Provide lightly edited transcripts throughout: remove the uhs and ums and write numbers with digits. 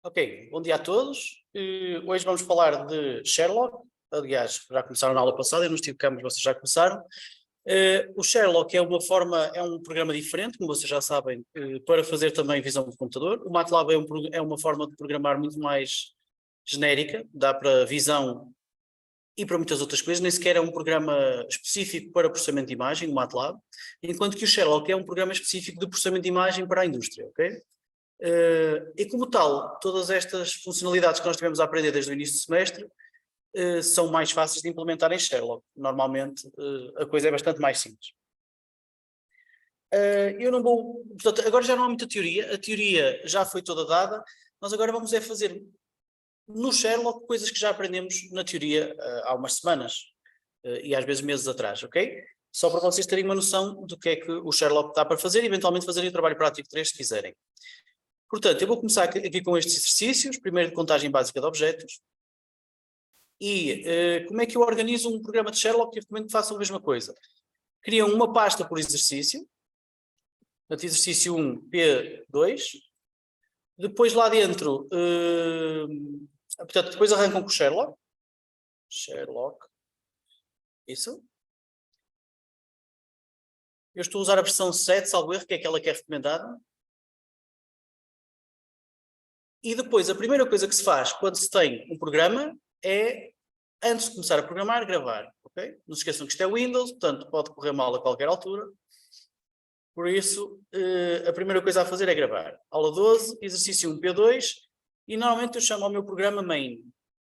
Ok, bom dia a todos. Hoje vamos falar de Sherlock. Aliás, já começaram na aula passada, eu não estive cá, mas vocês já começaram. O Sherlock é um programa diferente, como vocês já sabem, para fazer também visão de computador. O MATLAB é uma forma de programar muito mais genérica, dá para visão e para muitas outras coisas, nem sequer é um programa específico para processamento de imagem, o MATLAB, enquanto que o Sherlock é um programa específico de processamento de imagem para a indústria, ok? E como tal, todas estas funcionalidades que nós tivemos a aprender desde o início do semestre são mais fáceis de implementar em Sherlock. Normalmente a coisa é bastante mais simples. Eu não vou... Portanto, agora já não há muita teoria, a teoria já foi toda dada, nós agora vamos fazer no Sherlock coisas que já aprendemos na teoria há umas semanas e às vezes meses atrás, ok? Só para vocês terem uma noção do que é que o Sherlock dá para fazer e eventualmente fazerem o trabalho prático 3 se quiserem. Portanto, eu vou começar aqui com estes exercícios, primeiro de contagem básica de objetos, e como é que eu organizo um programa de Sherlock? Eu recomendo que façam a mesma coisa. Criam uma pasta por exercício, portanto, exercício 1, P2, depois lá dentro, portanto, depois arrancam com o Sherlock, isso. Eu estou a usar a versão 7, salvo erro, que é aquela que é recomendada. E depois, a primeira coisa que se faz quando se tem um programa é, antes de começar a programar, gravar, ok? Não se esqueçam que isto é Windows, portanto pode correr mal a qualquer altura. Por isso, a primeira coisa a fazer é gravar. Aula 12, exercício 1, P2, e normalmente eu chamo ao meu programa main,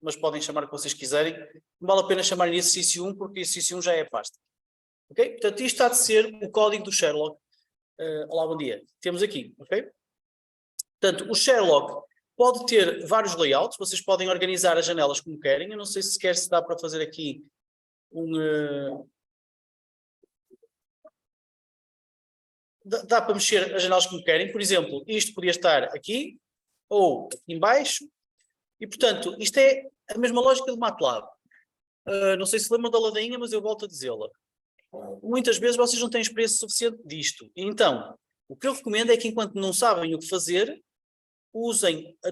mas podem chamar o que vocês quiserem. Não vale a pena chamar exercício 1, porque exercício 1 já é a pasta. Ok? Portanto, isto está de ser o código do Sherlock. Olá, bom dia. Temos aqui, ok? Portanto, o Sherlock pode ter vários layouts, vocês podem organizar as janelas como querem. Eu não sei se sequer se dá para fazer aqui dá para mexer as janelas como querem. Por exemplo, isto podia estar aqui ou aqui em baixo. E, portanto, isto é a mesma lógica do MATLAB. Não sei se lembram da ladainha, mas eu volto a dizê-la. Muitas vezes vocês não têm experiência suficiente disto. Então, o que eu recomendo é que enquanto não sabem o que fazer, usem a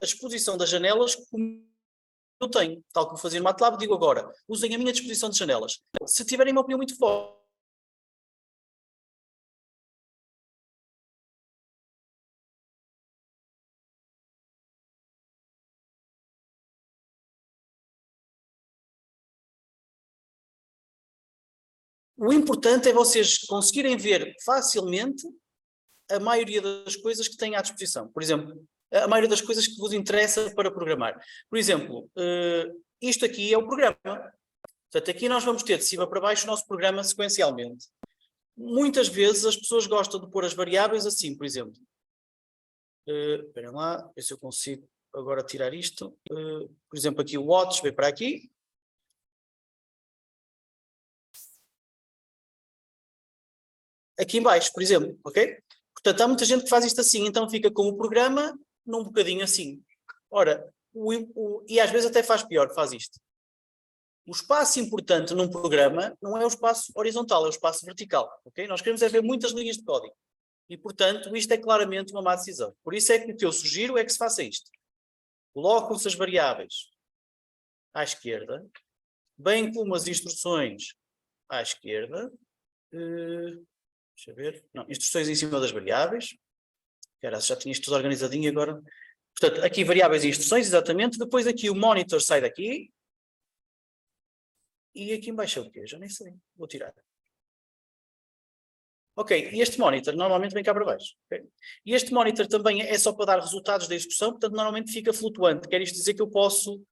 disposição das janelas como eu tenho, tal como fazia no MATLAB, digo agora, usem a minha disposição de janelas. Se tiverem uma opinião muito forte, o importante é vocês conseguirem ver facilmente a maioria das coisas que têm à disposição. Por exemplo, a maioria das coisas que vos interessa para programar. Por exemplo, isto aqui é o programa. Portanto, aqui nós vamos ter de cima para baixo o nosso programa sequencialmente. Muitas vezes as pessoas gostam de pôr as variáveis assim, por exemplo. Esperem lá, ver se eu consigo agora tirar isto. Por exemplo, aqui o watts vem para aqui. Aqui em baixo, por exemplo, ok? Portanto, há muita gente que faz isto assim, então fica com o programa num bocadinho assim. Ora, e às vezes até faz pior, faz isto. O espaço importante num programa não é o espaço horizontal, é o espaço vertical, ok? Nós queremos é ver muitas linhas de código. E, portanto, isto é claramente uma má decisão. Por isso é que o que eu sugiro é que se faça isto. Colocam-se as variáveis à esquerda, bem como as instruções à esquerda. Deixa eu ver. Não, instruções em cima das variáveis. Já tinha isto tudo organizadinho agora. Portanto, aqui variáveis e instruções, exatamente. Depois aqui o monitor sai daqui. E aqui em baixo é o quê? Já nem sei. Vou tirar. Ok, e este monitor normalmente vem cá para baixo. Okay? E este monitor também é só para dar resultados da execução, portanto normalmente fica flutuante. Quer isto dizer que eu posso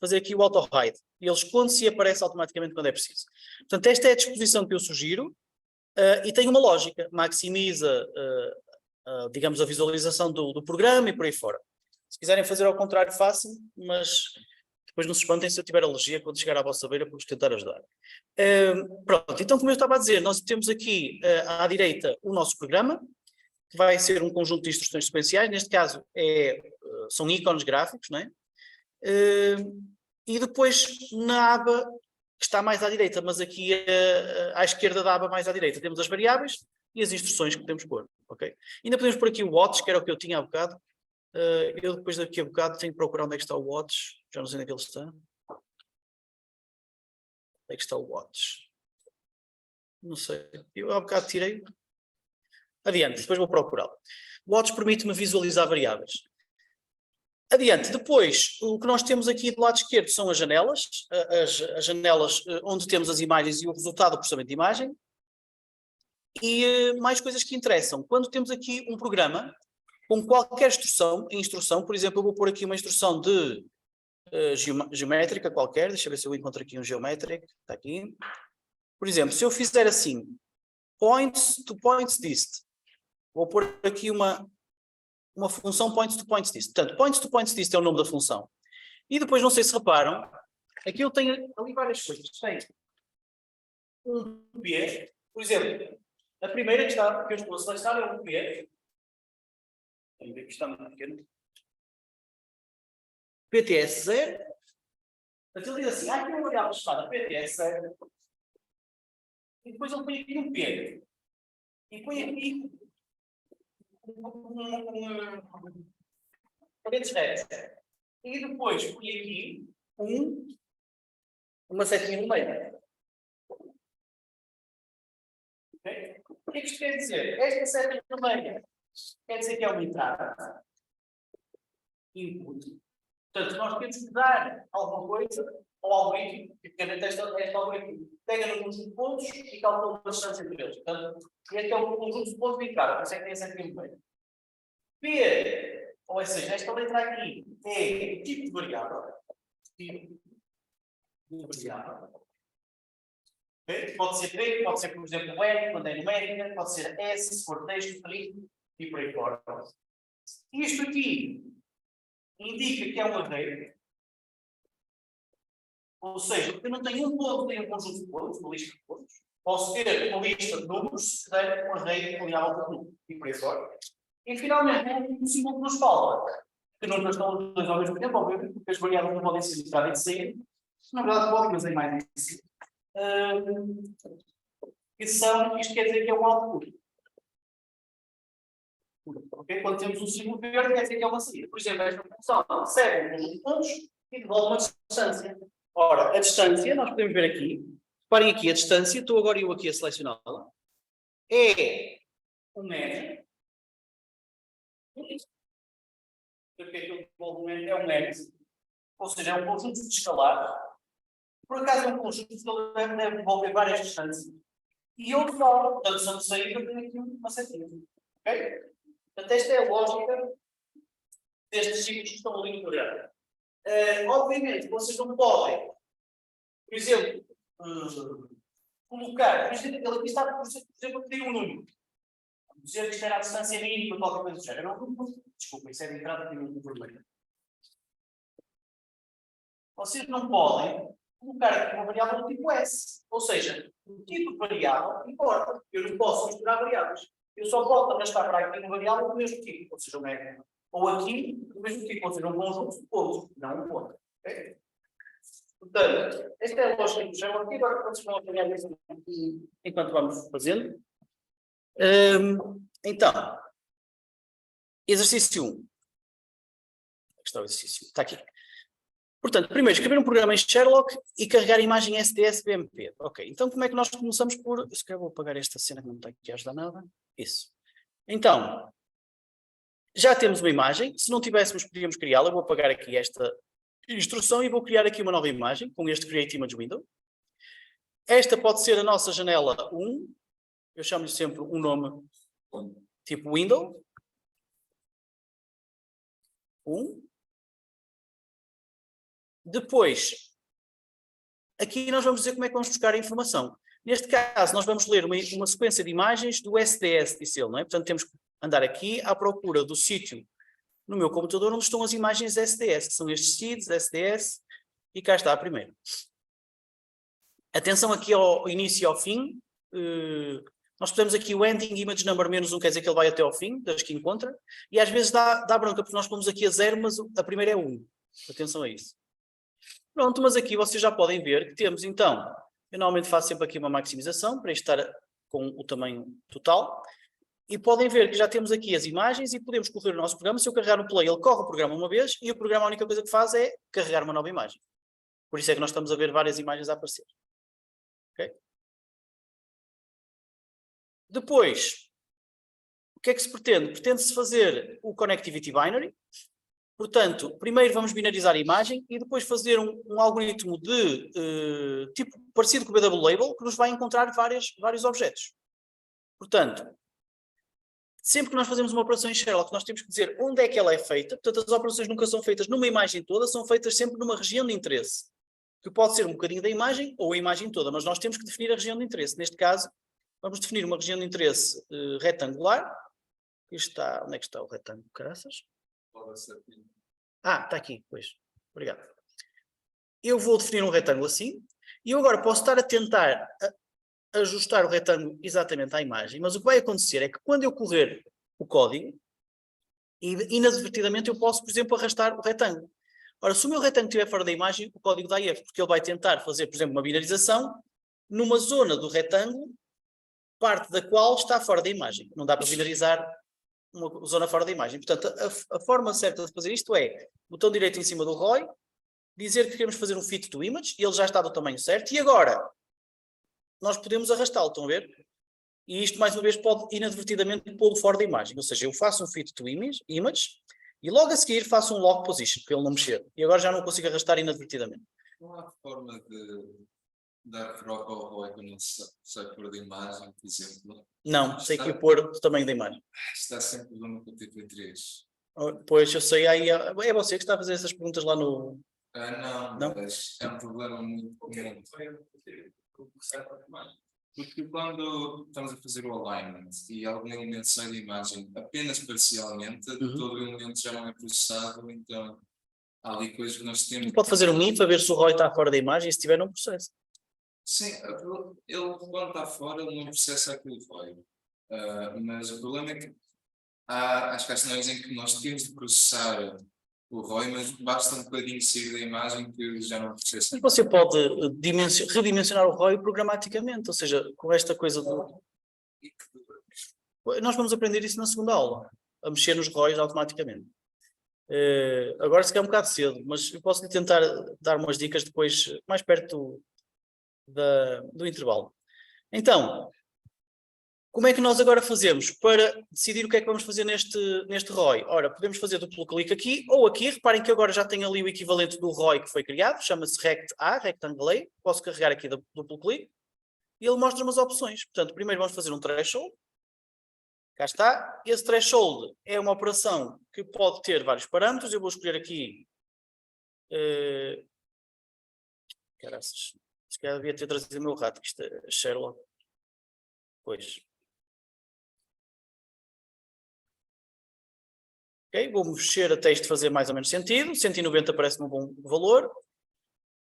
fazer aqui o auto-hide. E ele esconde-se e aparece automaticamente quando é preciso. Portanto, esta é a disposição que eu sugiro e tem uma lógica. Maximiza, digamos, a visualização do programa e por aí fora. Se quiserem fazer ao contrário, façam, mas depois não se espantem se eu tiver alergia quando chegar à vossa beira para vos tentar ajudar. Pronto, então como eu estava a dizer, nós temos aqui à direita o nosso programa, que vai ser um conjunto de instruções sequenciais, neste caso são ícones gráficos, não é? E depois na aba que está mais à direita, mas aqui à esquerda da aba mais à direita, temos as variáveis e as instruções que podemos pôr, ok? Ainda podemos pôr aqui o watts, que era o que eu tinha há bocado. Eu depois daqui a bocado tenho que procurar onde é que está o watch. Já não sei onde é que ele está. Onde é que está o watch? Não sei. Eu há bocado tirei. Adiante, depois vou procurá-lo. O watch permite-me visualizar variáveis. Adiante, depois, o que nós temos aqui do lado esquerdo são as janelas. As janelas onde temos as imagens e o resultado do processamento de imagem. E mais coisas que interessam. Quando temos aqui um programa com qualquer instrução, por exemplo, eu vou pôr aqui uma instrução de geométrica qualquer, deixa eu ver se eu encontro aqui um geométrico, está aqui. Por exemplo, se eu fizer assim, points to points dist, vou pôr aqui uma função points to points dist. Portanto, points to points dist é o nome da função. E depois, não sei se reparam, aqui eu tenho ali várias coisas. Tem um P, por exemplo, a primeira que eu estou a selecionar é um P. Vamos ver que está muito pequeno. PTS0. Portanto, ele diz assim, há aqui uma variável chamada PTS0. E depois ele põe aqui um P. E põe aqui parênteses retos. E depois põe aqui uma setinha no meio. Okay? O que é que isto quer dizer? Esta seta no meio quer dizer que é uma entrada. Input. Portanto, nós temos que dar alguma coisa ao algoritmo, que este algoritmo pega no conjunto de pontos e calcula a distância entre eles. Portanto, este é o conjunto de pontos de entrada, por isso é que tem essa aqui no meio. P, ou seja, esta letra aqui é o tipo de variável. Tipo de variável. Okay? Pode ser P, pode ser, por exemplo, N, quando é numérica, pode ser S, se for texto, string, e por aí fora. Isto aqui indica que é um array, ou seja, eu não tenho um ponto, tenho um conjunto de pontos, uma lista de pontos. Posso ter uma lista de números, se der um array aliável de número, e por aí fora. E finalmente, um símbolo que nos falta, que nunca estão os dois ao mesmo tempo, obviamente, porque as variáveis não podem ser de entrada e de saída. Na verdade, podem, mas em mais isso. Isto quer dizer que é um output. Okay? Quando temos um símbolo verde, quer dizer que é uma saída. Por exemplo, esta função recebe um conjunto de pontos e devolve uma distância. Ora, a distância, nós podemos ver aqui. Reparem aqui, a distância, estou agora eu aqui a selecioná-la, é um médio. Porque aquele desenvolvimento é um médio, ou seja, é um conjunto de escalares. Por acaso é um conjunto que deve devolver várias distâncias. E eu devolvo, portanto, se eu sair, eu tenho aqui uma setinha. Ok? Portanto, esta é a lógica destes ciclos que estão ali no programa. Obviamente, vocês não podem, por exemplo, colocar, por exemplo, ele aqui está, por exemplo, a pedir um número. Dizer que isto era a distância mínima, qualquer coisa do género. Desculpa, isso é de entrada, tem um vermelho. Vocês não podem colocar aqui uma variável do tipo S. Ou seja, o tipo de variável importa. Eu não posso misturar variáveis. Eu só posso arrastar para aqui uma variável do mesmo tipo, ou seja, um médio. Ou aqui, do mesmo tipo, ou seja, um conjunto de pontos, não um ponto. Okay? Portanto, esta é a lógica que chamo aqui. Agora, vocês vão apanhar isso enquanto vamos fazendo. Então, exercício 1. Onde está o exercício? Está aqui. Portanto, primeiro, escrever um programa em Sherlock e carregar a imagem SDS-BMP. Ok, então como é que nós começamos por... Se calhar vou apagar esta cena que não está aqui a ajudar nada. Isso. Então, já temos uma imagem. Se não tivéssemos, podíamos criá-la. Eu vou apagar aqui esta instrução e vou criar aqui uma nova imagem com este Create Image Window. Esta pode ser a nossa janela 1. Eu chamo-lhe sempre um nome tipo Window. 1. Depois, aqui nós vamos dizer como é que vamos buscar a informação. Neste caso, nós vamos ler uma sequência de imagens do SDS, disse ele, não é? Portanto, temos que andar aqui à procura do sítio no meu computador onde estão as imagens SDS, que são estes seeds, SDS, e cá está a primeira. Atenção aqui ao início e ao fim. Nós pusemos aqui o ending image number -1, quer dizer que ele vai até ao fim, das que encontra, e às vezes dá bronca, porque nós pomos aqui a 0, mas a primeira é 1. Atenção a isso. Pronto, mas aqui vocês já podem ver que temos, então, eu normalmente faço sempre aqui uma maximização, para isto estar com o tamanho total. E podem ver que já temos aqui as imagens e podemos correr o nosso programa. Se eu carregar no play, ele corre o programa uma vez e o programa a única coisa que faz é carregar uma nova imagem. Por isso é que nós estamos a ver várias imagens a aparecer. Okay? Depois, o que é que se pretende? Pretende-se fazer o Connectivity Binary. Portanto, primeiro vamos binarizar a imagem e depois fazer um algoritmo de tipo parecido com o BW Label que nos vai encontrar vários objetos. Portanto, sempre que nós fazemos uma operação em Sherlock, nós temos que dizer onde é que ela é feita. Portanto, as operações nunca são feitas numa imagem toda, são feitas sempre numa região de interesse. Que pode ser um bocadinho da imagem ou a imagem toda, mas nós temos que definir a região de interesse. Neste caso, vamos definir uma região de interesse retangular. Está, onde é que está o retângulo, caraças? Ah, está aqui, pois. Obrigado. Eu vou definir um retângulo assim, e eu agora posso estar a tentar ajustar o retângulo exatamente à imagem, mas o que vai acontecer é que quando eu correr o código, inadvertidamente eu posso, por exemplo, arrastar o retângulo. Ora, se o meu retângulo estiver fora da imagem, o código dá erro, porque ele vai tentar fazer, por exemplo, uma binarização numa zona do retângulo, parte da qual está fora da imagem. Não dá para binarizar uma zona fora da imagem. Portanto, a forma certa de fazer isto é, botão direito em cima do ROI, dizer que queremos fazer um fit to image, e ele já está do tamanho certo, e agora nós podemos arrastá-lo, estão a ver? E isto, mais uma vez, pode inadvertidamente pô-lo fora da imagem. Ou seja, eu faço um fit to image e logo a seguir faço um lock position, para ele não mexer. E agora já não consigo arrastar inadvertidamente. Não há forma de dar troca ao ROI quando não se sai pôr de imagem, por exemplo? Não, sei que pôr o tamanho da imagem. Está sempre no TP3. Pois, eu sei, aí é você que está a fazer essas perguntas lá no... Não, mas é um problema muito comum. Porque quando estamos a fazer o alignment e algum elemento sai da imagem apenas parcialmente, todo o elemento já não é processado, então há ali coisas que nós temos... Pode fazer um if a ver se o ROI está fora da imagem e se estiver não processa. Sim, ele quando está fora ele não processa aquilo ROI. Mas o problema é que há cenários em que nós temos de processar o ROI, mas basta um bocadinho sair da imagem que já não processa. Mas você pode redimensionar o ROI programaticamente, ou seja, com esta coisa do... Nós vamos aprender isso na segunda aula, a mexer nos ROIs automaticamente. Agora se calhar é um bocado cedo, mas eu posso tentar dar umas dicas depois, mais perto do intervalo. Então, como é que nós agora fazemos para decidir o que é que vamos fazer neste ROI? Ora, podemos fazer duplo clique aqui ou aqui. Reparem que agora já tenho ali o equivalente do ROI que foi criado, chama-se RectA, Rectangle A. Posso carregar aqui duplo clique e ele mostra umas opções. Portanto, primeiro vamos fazer um threshold. Cá está. Esse threshold é uma operação que pode ter vários parâmetros. Eu vou escolher aqui... Caraças. Se calhar devia ter trazido o meu rato, que isto é Sherlock. Pois. Okay, vou mexer até isto fazer mais ou menos sentido. 190 parece-me um bom valor.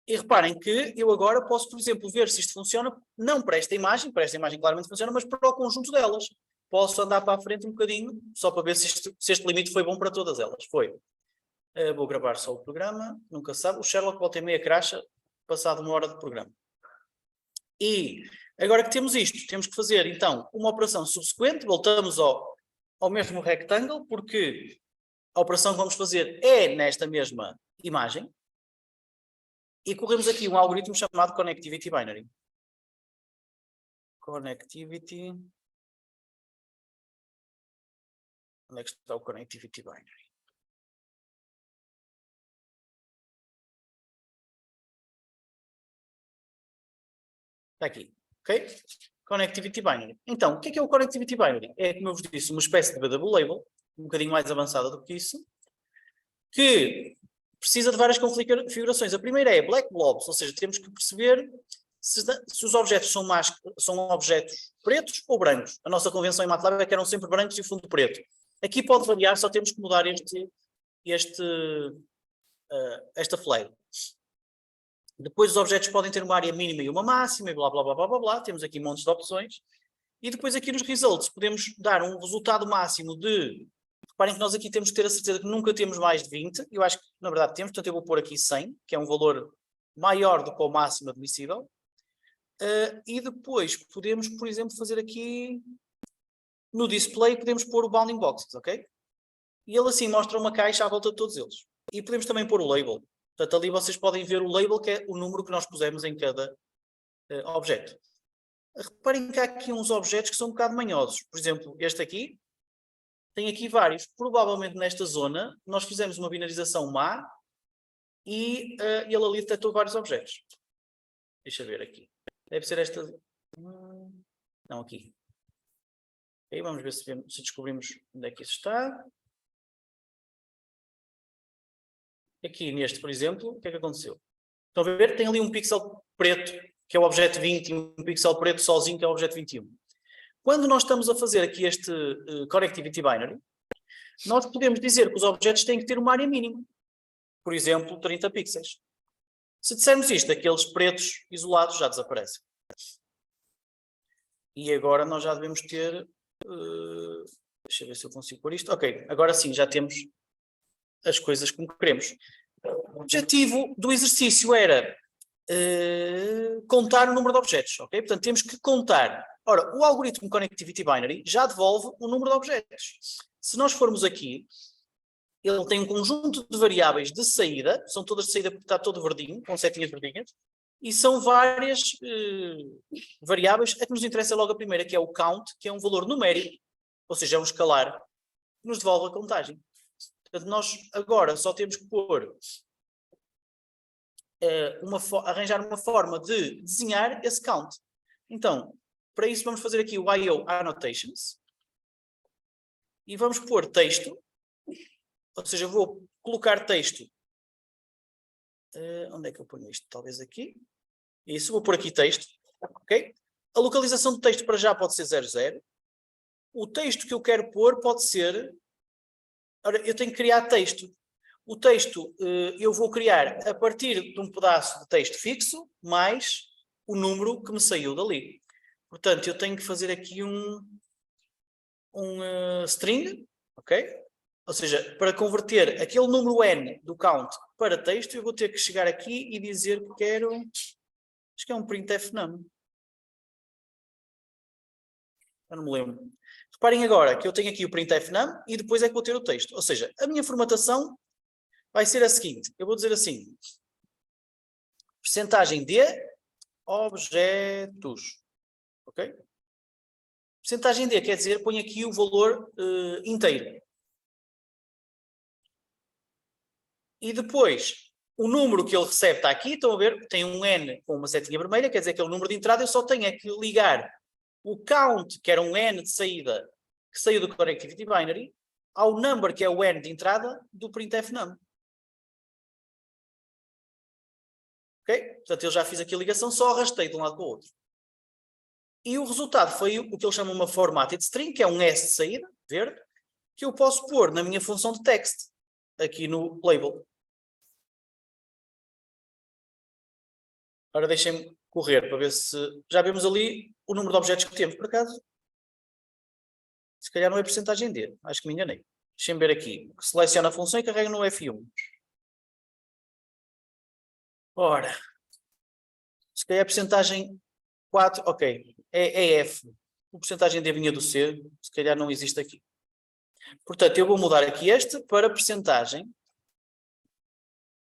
E reparem que eu agora posso, por exemplo, ver se isto funciona, não para esta imagem claramente funciona, mas para o conjunto delas. Posso andar para a frente um bocadinho, só para ver se este limite foi bom para todas elas. Foi. Vou gravar só o programa, nunca se sabe. O Sherlock volta e meia cracha, passado uma hora de programa. E agora que temos isto, temos que fazer então uma operação subsequente, voltamos ao mesmo rectangle, porque a operação que vamos fazer é nesta mesma imagem, e corremos aqui um algoritmo chamado Connectivity Binary. Connectivity... Onde é que está o Connectivity Binary? Está aqui, ok? Connectivity Binary. Então, o que é o Connectivity Binary? É, como eu vos disse, uma espécie de BW Label, um bocadinho mais avançada do que isso, que precisa de várias configurações. A primeira é Black Blobs, ou seja, temos que perceber se os objetos são objetos pretos ou brancos. A nossa convenção em MATLAB é que eram sempre brancos e fundo preto. Aqui pode variar, só temos que mudar esta flag. Depois os objetos podem ter uma área mínima e uma máxima, e blá, blá, blá, blá, blá, blá. Temos aqui montes de opções. E depois aqui nos results podemos dar um resultado máximo de... Reparem que nós aqui temos que ter a certeza que nunca temos mais de 20. Eu acho que, na verdade, temos. Portanto, eu vou pôr aqui 100, que é um valor maior do que o máximo admissível. E depois podemos, por exemplo, fazer aqui... no display podemos pôr o bounding boxes, ok? E ele assim mostra uma caixa à volta de todos eles. E podemos também pôr o label. Portanto, ali vocês podem ver o label, que é o número que nós pusemos em cada objeto. Reparem que há aqui uns objetos que são um bocado manhosos. Por exemplo, este aqui, tem aqui vários. Provavelmente nesta zona, nós fizemos uma binarização má e ele ali detectou vários objetos. Deixa eu ver aqui. Deve ser esta... Não, aqui. Okay, vamos ver se descobrimos onde é que isso está. Aqui neste, por exemplo, o que é que aconteceu? Estão a ver? Tem ali um pixel preto, que é o objeto 20, e um pixel preto sozinho, que é o objeto 21. Quando nós estamos a fazer aqui este Connectivity Binary, nós podemos dizer que os objetos têm que ter uma área mínima. Por exemplo, 30 pixels. Se dissermos isto, aqueles pretos isolados já desaparecem. E agora nós já devemos ter... deixa eu ver se eu consigo pôr isto. Ok, agora sim, já temos as coisas como queremos. O objetivo do exercício era contar o número de objetos, ok? Portanto, temos que contar. Ora, o algoritmo Connectivity Binary já devolve o número de objetos. Se nós formos aqui, ele tem um conjunto de variáveis de saída, são todas de saída porque está todo verdinho, com setinhas verdinhas, e são várias variáveis. A que nos interessa logo a primeira, que é o count, que é um valor numérico, ou seja, é um escalar, que nos devolve a contagem. Portanto, nós agora só temos que pôr, arranjar uma forma de desenhar esse count. Então, para isso vamos fazer aqui o IO Annotations e vamos pôr texto, ou seja, vou colocar texto. Onde é que eu ponho isto? Talvez aqui. Isso, vou pôr aqui texto. Ok? A localização do texto para já pode ser 00. O texto que eu quero pôr pode ser... Ora, eu tenho que criar texto. O texto eu vou criar a partir de um pedaço de texto fixo, mais o número que me saiu dali. Portanto, eu tenho que fazer aqui um string, ok? Ou seja, para converter aquele número n do count para texto, eu vou ter que chegar aqui e dizer que quero... Acho que é um printf num. Eu não me lembro. Reparem agora que eu tenho aqui o printf num e depois é que vou ter o texto. Ou seja, a minha formatação vai ser a seguinte. Eu vou dizer assim. Percentagem de objetos. Ok? Percentagem de quer dizer, põe aqui o valor inteiro. E depois, o número que ele recebe está aqui. Estão a ver? Tem um N com uma setinha vermelha. Quer dizer que é o número de entrada. Eu só tenho é que ligar o count, que era um N de saída, que saiu do Connectivity Binary, ao number, que é o N de entrada, do printf num. Ok? Portanto, eu já fiz aqui a ligação, só arrastei de um lado para o outro. E o resultado foi o que ele chama uma formatted string, que é um S de saída, verde, que eu posso pôr na minha função de text, aqui no label. Agora deixem-me correr para ver se... Já vemos ali o número de objetos que temos, por acaso. Se calhar não é percentagem D, acho que me enganei. Deixem-me ver aqui. Seleciona a função e carrega no F1. Ora, se calhar a percentagem 4, ok, é F. A percentagem D vinha do C, se calhar não existe aqui. Portanto, eu vou mudar aqui este para percentagem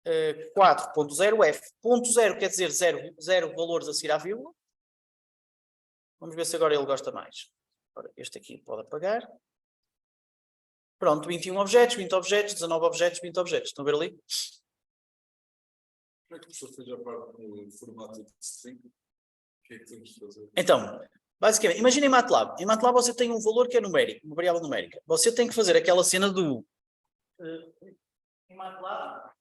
4.0F. Ponto 0 quer dizer 0 valores a seguir à vírgula. Vamos ver se agora ele gosta mais. Ora, este aqui pode apagar. Pronto, 21 objetos, 20 objetos, 19 objetos, 20 objetos. Estão a ver ali? Como é que você fez a parte no formato de string? O que é que temos de fazer? Então, basicamente, imaginem MATLAB. Em MATLAB você tem um valor que é numérico, uma variável numérica. Você tem que fazer aquela cena do... em MATLAB,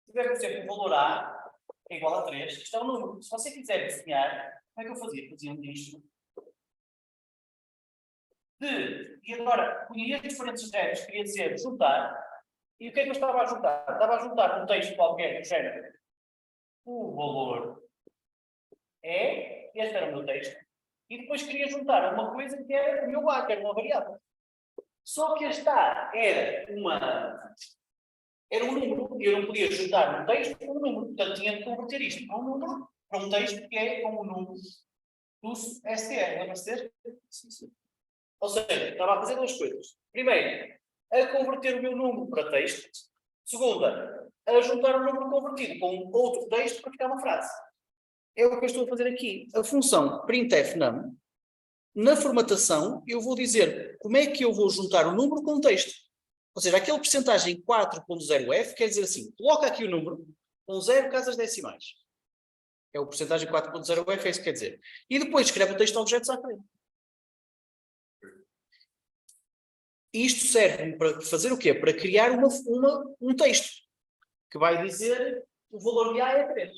se tiver, por exemplo, o valor A é igual a 3, isto é um número. Se você quiser desenhar, como é que eu fazia? Fazia um disto. E agora, punha estes diferentes retos, queria dizer juntar. E o que é que eu estava a juntar? Estava a juntar um texto qualquer do género. O valor é, este era o meu texto, e depois queria juntar uma coisa que era o meu A, que era uma variável. Só que este A era um número, e eu não podia juntar um texto com um número, portanto tinha de converter isto para um número, para um texto que é com o número do STR, lembra-se deste? Sim, sim. Ou seja, estava a fazer duas coisas. Primeiro, a converter o meu número para texto. Segunda, a juntar o número convertido com outro texto para ficar uma frase. É o que eu estou a fazer aqui. A função printf-num, na formatação, eu vou dizer como é que eu vou juntar o número com o texto. Ou seja, aquele percentagem 4.0f quer dizer assim, coloca aqui o número com 0 casas decimais. É o percentagem 4.0f, é isso que quer dizer. E depois escreve o texto de objetos à frente. Isto serve para fazer o quê? Para criar um texto que vai dizer o valor de A é 3.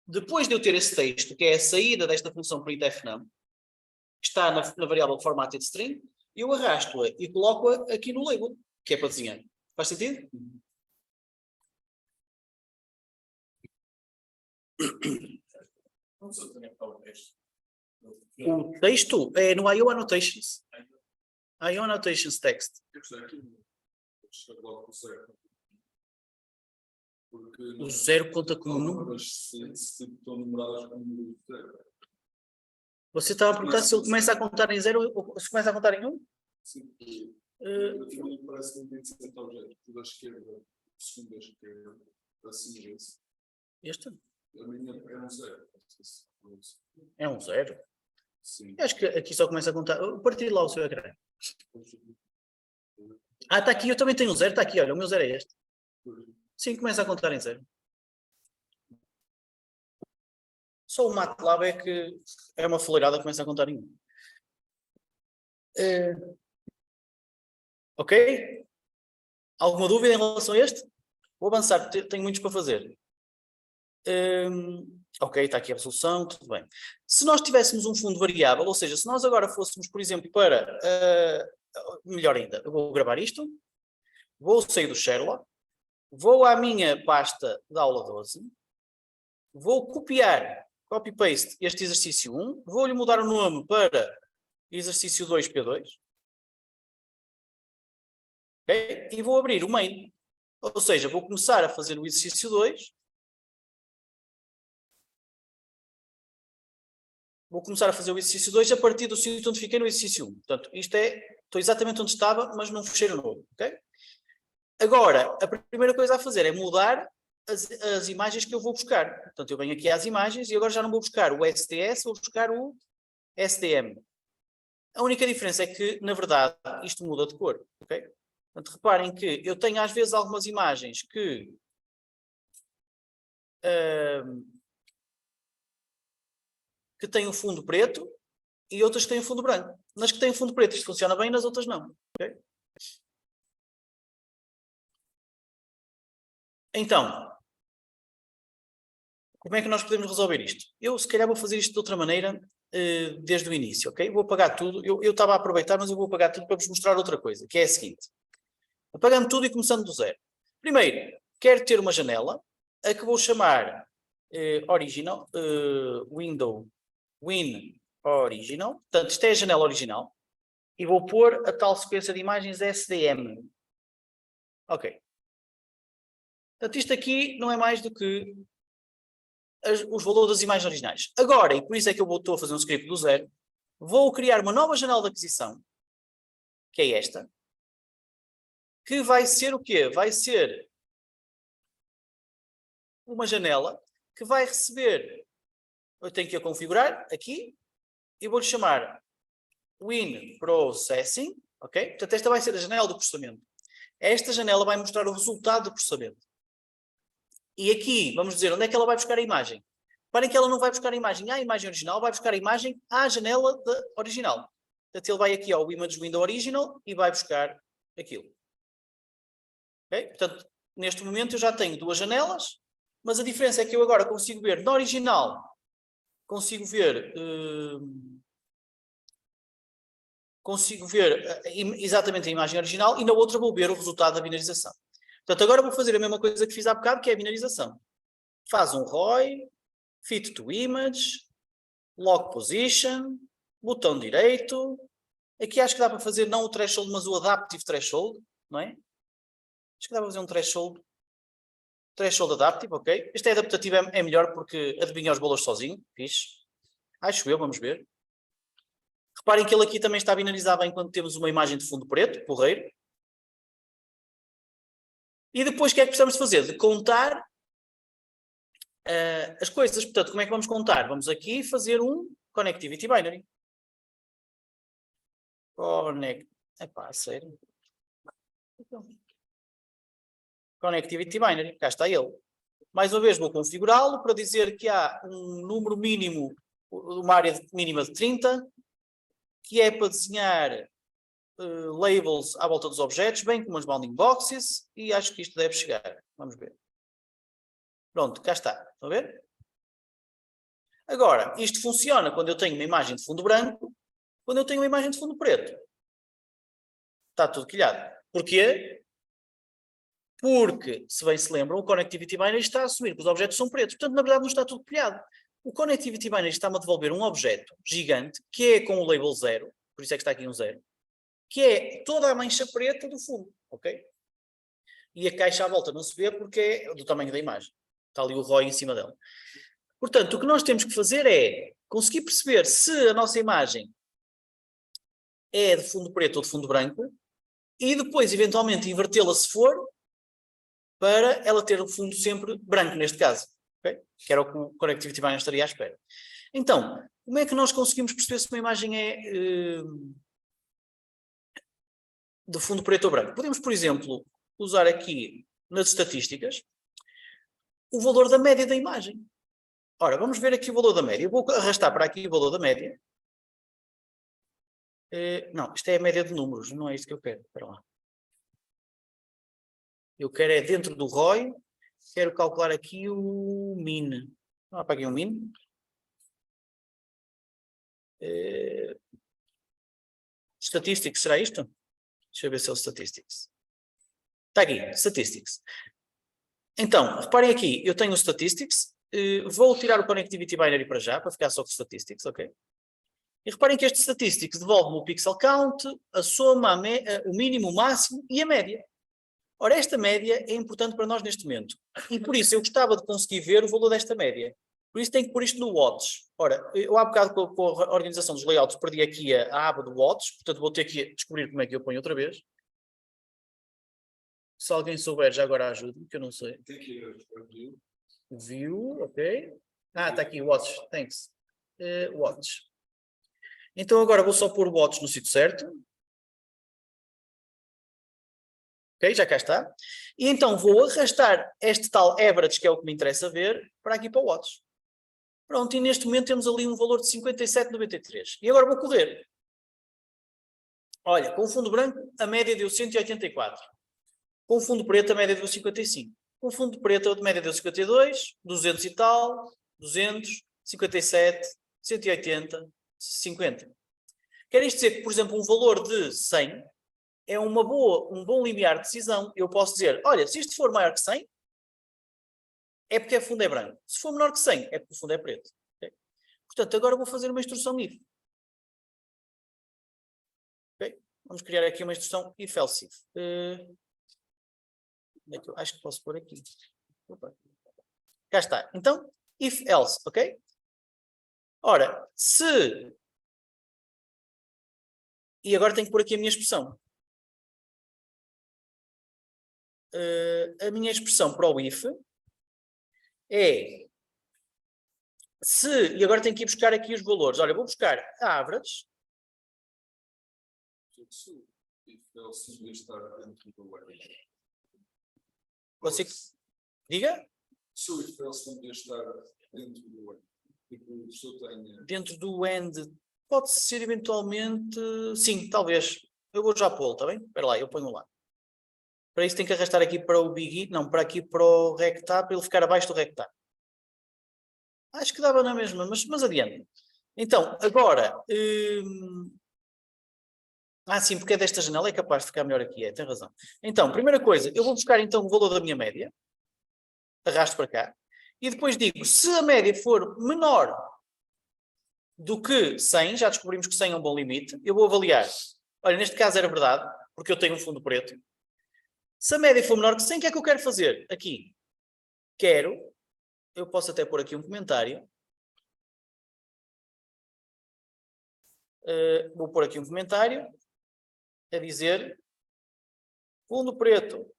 Depois de eu ter esse texto, que é a saída desta função printf-num, que está na variável formatted string, eu arrasto-a e coloco-a aqui no label, que é para desenhar. Faz sentido? O texto é no IO Annotations. IO Annotations Text. O 0 conta como número. Você estava a perguntar se ele começa a contar em 0 ou se começa a contar em 1? Sim. Parece um 27 objetos. Tudo à esquerda, segundo à esquerda, assim esse. Este? A minha é um 0. É um 0? Sim. Eu acho que aqui só começa a contar. Partilhe lá o seu ecrã. Ah, está aqui, eu também tenho um 0. Está aqui, olha, o meu 0 é este. Sim, começa a contar em 0. Só o MATLAB é que é uma fuleirada, começa a contar em 1. Ok? Alguma dúvida em relação a este? Vou avançar, tenho muitos para fazer. Ok, está aqui a resolução, tudo bem. Se nós tivéssemos um fundo variável, ou seja, se nós agora fôssemos, por exemplo, para... melhor ainda, eu vou gravar isto, vou sair do Sherlock, vou à minha pasta da aula 12, vou copiar, copy-paste este exercício 1, vou-lhe mudar o nome para exercício 2P2, okay? E vou abrir o main. Ou seja, vou começar a fazer o exercício 2. Vou começar a fazer o exercício 2 a partir do sítio onde fiquei no exercício 1. Portanto, isto é, estou exatamente onde estava, mas num fecheiro novo. Okay? Agora, a primeira coisa a fazer é mudar as imagens que eu vou buscar. Portanto, eu venho aqui às imagens e agora já não vou buscar o STS, vou buscar o STM. A única diferença é que, na verdade, isto muda de cor. Okay? Portanto, reparem que eu tenho às vezes algumas imagens que têm o fundo preto e outras que têm o fundo branco. Nas que têm o fundo preto isto funciona bem, nas outras não. Okay? Então, como é que nós podemos resolver isto? Eu, se calhar, vou fazer isto de outra maneira desde o início, ok? Vou apagar tudo. Eu estava a aproveitar, mas eu vou apagar tudo para vos mostrar outra coisa, que é a seguinte. Apagando tudo e começando do zero. Primeiro, quero ter uma janela, a que vou chamar original, window, win original. Portanto, isto é a janela original. E vou pôr a tal sequência de imagens SDM. Ok. Portanto, isto aqui não é mais do que os valores das imagens originais. Agora, e por isso é que eu estou a fazer um script do zero, vou criar uma nova janela de aquisição, que é esta, que vai ser o quê? Vai ser uma janela que vai receber, eu tenho que a configurar aqui, e vou-lhe chamar Win Processing, ok? Portanto, esta vai ser a janela do processamento. Esta janela vai mostrar o resultado do processamento. E aqui, vamos dizer, onde é que ela vai buscar a imagem? Reparem que ela não vai buscar a imagem à imagem original, vai buscar a imagem à janela original. Portanto, ele vai aqui ao Image Window Original e vai buscar aquilo. Okay? Portanto, neste momento eu já tenho duas janelas, mas a diferença é que eu agora consigo ver na original, consigo ver exatamente a imagem original e na outra vou ver o resultado da binarização. Portanto, agora vou fazer a mesma coisa que fiz há bocado, que é a binarização. Faz um ROI, Fit to Image, Lock Position, botão direito. Aqui acho que dá para fazer não o threshold, mas o Adaptive Threshold, não é? Acho que dá para fazer um threshold Adaptive, ok? Este é adaptativo, é melhor porque adivinha os valores sozinho, fixe. Acho eu, vamos ver. Reparem que ele aqui também está binarizado enquanto temos uma imagem de fundo preto, porreiro. E depois o que é que precisamos de fazer? De contar as coisas. Portanto, como é que vamos contar? Vamos aqui fazer um Connectivity Binary. Epá, sério? Connectivity Binary, cá está ele. Mais uma vez vou configurá-lo para dizer que há um número mínimo, uma área mínima de 30, que é para desenhar labels à volta dos objetos, bem como as bounding boxes, e acho que isto deve chegar. Vamos ver. Pronto, cá está. Estão a ver? Agora, isto funciona quando eu tenho uma imagem de fundo branco, quando eu tenho uma imagem de fundo preto. Está tudo quilhado. Porquê? Porque, se bem se lembram, o Connectivity Binary está a assumir que os objetos são pretos. Portanto, na verdade, não está tudo pilhado. O Connectivity Binary está-me a devolver um objeto gigante, que é com o label 0, por isso é que está aqui um 0, que é toda a mancha preta do fundo, ok? E a caixa à volta não se vê porque é do tamanho da imagem. Está ali o ROI em cima dela. Portanto, o que nós temos que fazer é conseguir perceber se a nossa imagem é de fundo preto ou de fundo branco e depois, eventualmente, invertê-la se for, para ela ter o fundo sempre branco, neste caso. Okay? Que era o que o Connectivity Binary estaria à espera. Então, como é que nós conseguimos perceber se uma imagem é de fundo preto ou branco? Podemos, por exemplo, usar aqui nas estatísticas o valor da média da imagem. Ora, vamos ver aqui o valor da média. Eu vou arrastar para aqui o valor da média. Não, isto é a média de números, não é isto que eu quero. Espera lá. Eu quero é dentro do ROI, quero calcular aqui o min. Não há para aqui um min. Statistics, será isto? Deixa eu ver se é o Statistics. Está aqui, Statistics. Então, reparem aqui, eu tenho o Statistics, vou tirar o Connectivity Binary para já, para ficar só com o Statistics, ok? E reparem que este Statistics devolve-me o Pixel Count, a soma, o mínimo, o máximo e a média. Ora, esta média é importante para nós neste momento. E por isso eu gostava de conseguir ver o valor desta média. Por isso tenho que pôr isto no Watts. Ora, eu há bocado com a organização dos layouts perdi aqui a aba do Watts, portanto vou ter que descobrir como é que eu ponho outra vez. Se alguém souber, já agora ajude-me, que eu não sei. Tem que ir a view. View, ok. Ah, está aqui, Watts, thanks. Watts. Então agora vou só pôr Watts no sítio certo. Ok, já cá está. E então vou arrastar este tal average, que é o que me interessa ver, para aqui para o Watts. Pronto, e neste momento temos ali um valor de 57,93. E agora vou correr. Olha, com o fundo branco a média deu 184. Com o fundo preto a média deu 55. Com o fundo preto a média deu 52, 200 e tal, 200, 57, 180, 50. Quer isto dizer que, por exemplo, um valor de 100 é um bom limiar de decisão. Eu posso dizer, olha, se isto for maior que 100, é porque o fundo é branco. Se for menor que 100, é porque o fundo é preto. Okay? Portanto, agora vou fazer uma instrução if. Okay? Vamos criar aqui uma instrução if else if. Acho que posso pôr aqui. Opa. Cá está. Então, if else, ok? Ora, se... E agora tenho que pôr aqui a minha expressão. A minha expressão para o if é se... E agora tenho que ir buscar aqui os valores. Olha, vou buscar a average. If else devia estar dentro do web. Você... Diga? Se o if else não devia estar dentro do web. Tipo, o pessoa tenha... Dentro do end... Pode ser eventualmente... Sim, talvez. Eu vou já pô-lo, está bem? Espera lá, eu ponho lá. Para isso tem que arrastar aqui para o big... Não, para aqui para o rectar, para ele ficar abaixo do rectar. Acho que dava na mesma, mas adiante. Então, agora... sim, porque é desta janela, é capaz de ficar melhor aqui, tem razão. Então, primeira coisa, eu vou buscar então o valor da minha média. Arrasto para cá. E depois digo, se a média for menor do que 100, já descobrimos que 100 é um bom limite, eu vou avaliar. Olha, neste caso era verdade, porque eu tenho um fundo preto. Se a média for menor que 100, o que é que eu quero fazer? Aqui. Eu posso até pôr aqui um comentário. Vou pôr aqui um comentário a dizer fundo preto.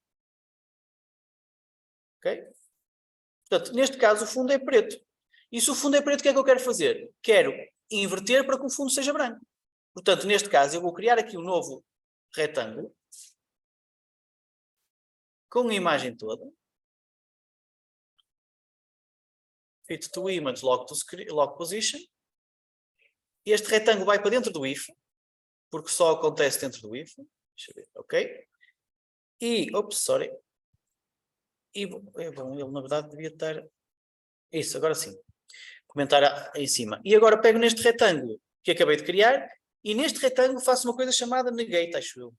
Ok? Portanto, neste caso o fundo é preto. E se o fundo é preto, o que é que eu quero fazer? Quero inverter para que o fundo seja branco. Portanto, neste caso, eu vou criar aqui um novo retângulo com a imagem toda. Fit to image, lock position. Este retângulo vai para dentro do if, porque só acontece dentro do if. Deixa eu ver, ok? E, sorry. E, bom, ele na verdade devia estar... Isso, agora sim. Comentar em cima. E agora pego neste retângulo que acabei de criar e neste retângulo faço uma coisa chamada negate, acho eu.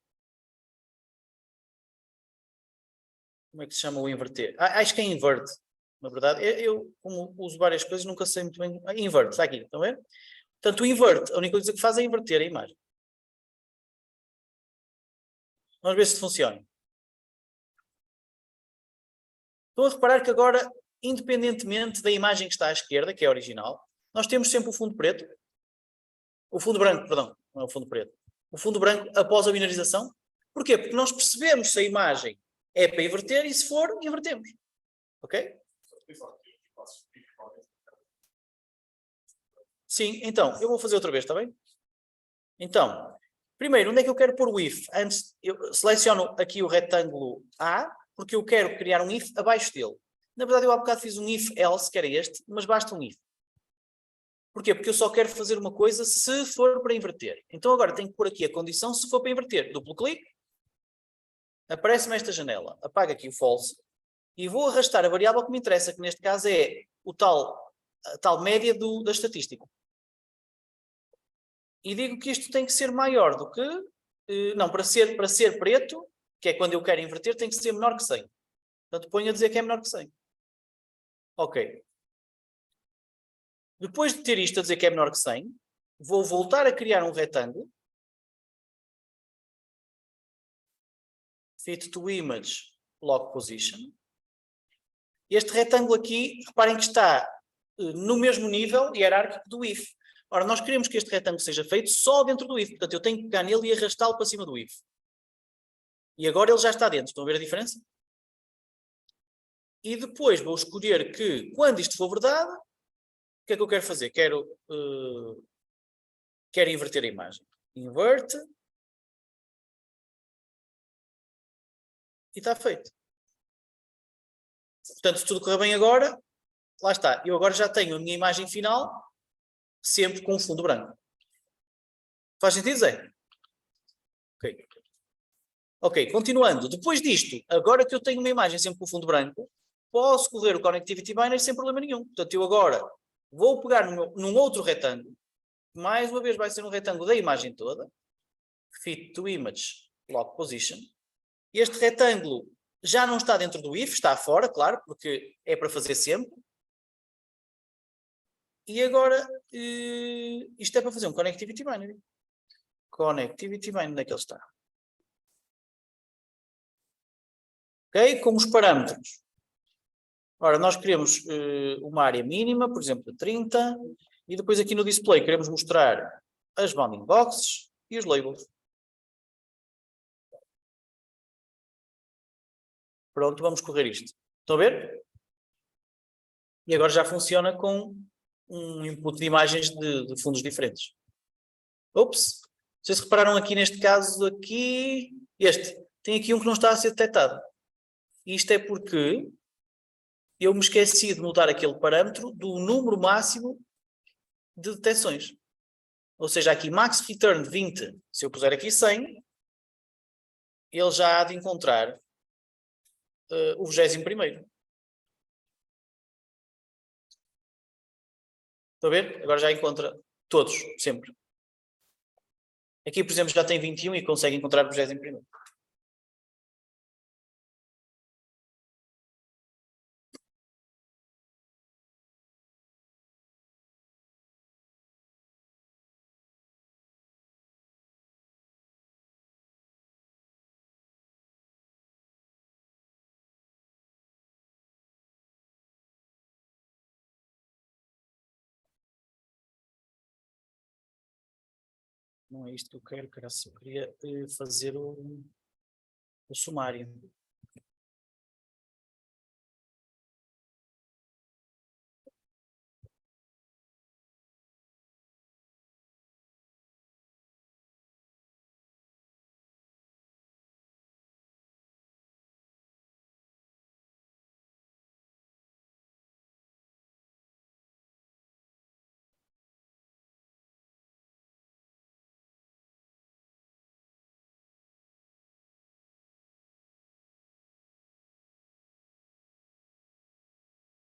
Como é que se chama o inverter? Acho que é invert. Na verdade, eu como uso várias coisas, nunca sei muito bem. Invert, está aqui, estão a ver? Portanto, o invert, a única coisa que faz é inverter a imagem. Vamos ver se funciona. Estão a reparar que agora, independentemente da imagem que está à esquerda, que é a original, nós temos sempre o fundo preto. O fundo branco, perdão, não é o fundo preto. O fundo branco após a binarização. Porquê? Porque nós percebemos se a imagem é para inverter e se for, invertemos. Ok? Sim, então, eu vou fazer outra vez, está bem? Então, primeiro, onde é que eu quero pôr o if? Antes, eu seleciono aqui o retângulo A, porque eu quero criar um if abaixo dele. Na verdade, eu há bocado fiz um if else, que era este, mas basta um if. Porquê? Porque eu só quero fazer uma coisa se for para inverter. Então agora tenho que pôr aqui a condição se for para inverter. Duplo clique, aparece-me esta janela, apago aqui o false e vou arrastar a variável que me interessa, que neste caso é a tal média da estatística. E digo que isto tem que ser maior do que... não, para ser preto, que é quando eu quero inverter, tem que ser menor que 100. Portanto, ponho a dizer que é menor que 100. Ok. Depois de ter isto a dizer que é menor que 100, vou voltar a criar um retângulo. Fit to image, lock position. Este retângulo aqui, reparem que está no mesmo nível hierárquico do if. Ora, nós queremos que este retângulo seja feito só dentro do if. Portanto, eu tenho que pegar nele e arrastá-lo para cima do if. E agora ele já está dentro. Estão a ver a diferença? E depois vou escolher que, quando isto for verdade, o que é que eu quero fazer? Quero inverter a imagem. Invert. E está feito. Portanto, se tudo correr bem agora, lá está. Eu agora já tenho a minha imagem final sempre com um fundo branco. Faz sentido, Zé? Ok. Ok, continuando. Depois disto, agora que eu tenho uma imagem sempre com fundo branco, posso correr o Connectivity Binary sem problema nenhum. Portanto, eu agora vou pegar num outro retângulo. Mais uma vez vai ser um retângulo da imagem toda. Fit to Image, Lock Position. Este retângulo já não está dentro do if, está fora, claro, porque é para fazer sempre. E agora, isto é para fazer um Connectivity Binary. Connectivity Binary, onde é que ele está? Ok? Com os parâmetros. Ora, nós queremos uma área mínima, por exemplo, de 30, e depois aqui no display queremos mostrar as bounding boxes e os labels. Pronto, vamos correr isto. Estão a ver? E agora já funciona com um input de imagens de fundos diferentes. Ops! Vocês repararam aqui neste caso aqui, tem aqui um que não está a ser detectado. Isto é porque eu me esqueci de mudar aquele parâmetro do número máximo de detecções. Ou seja, aqui max return 20, se eu puser aqui 100, ele já há de encontrar o 21º. Estão a ver? Agora já encontra todos, sempre. Aqui, por exemplo, já tem 21 e consegue encontrar o 21º. Não é isto que eu quero, eu queria fazer o sumário.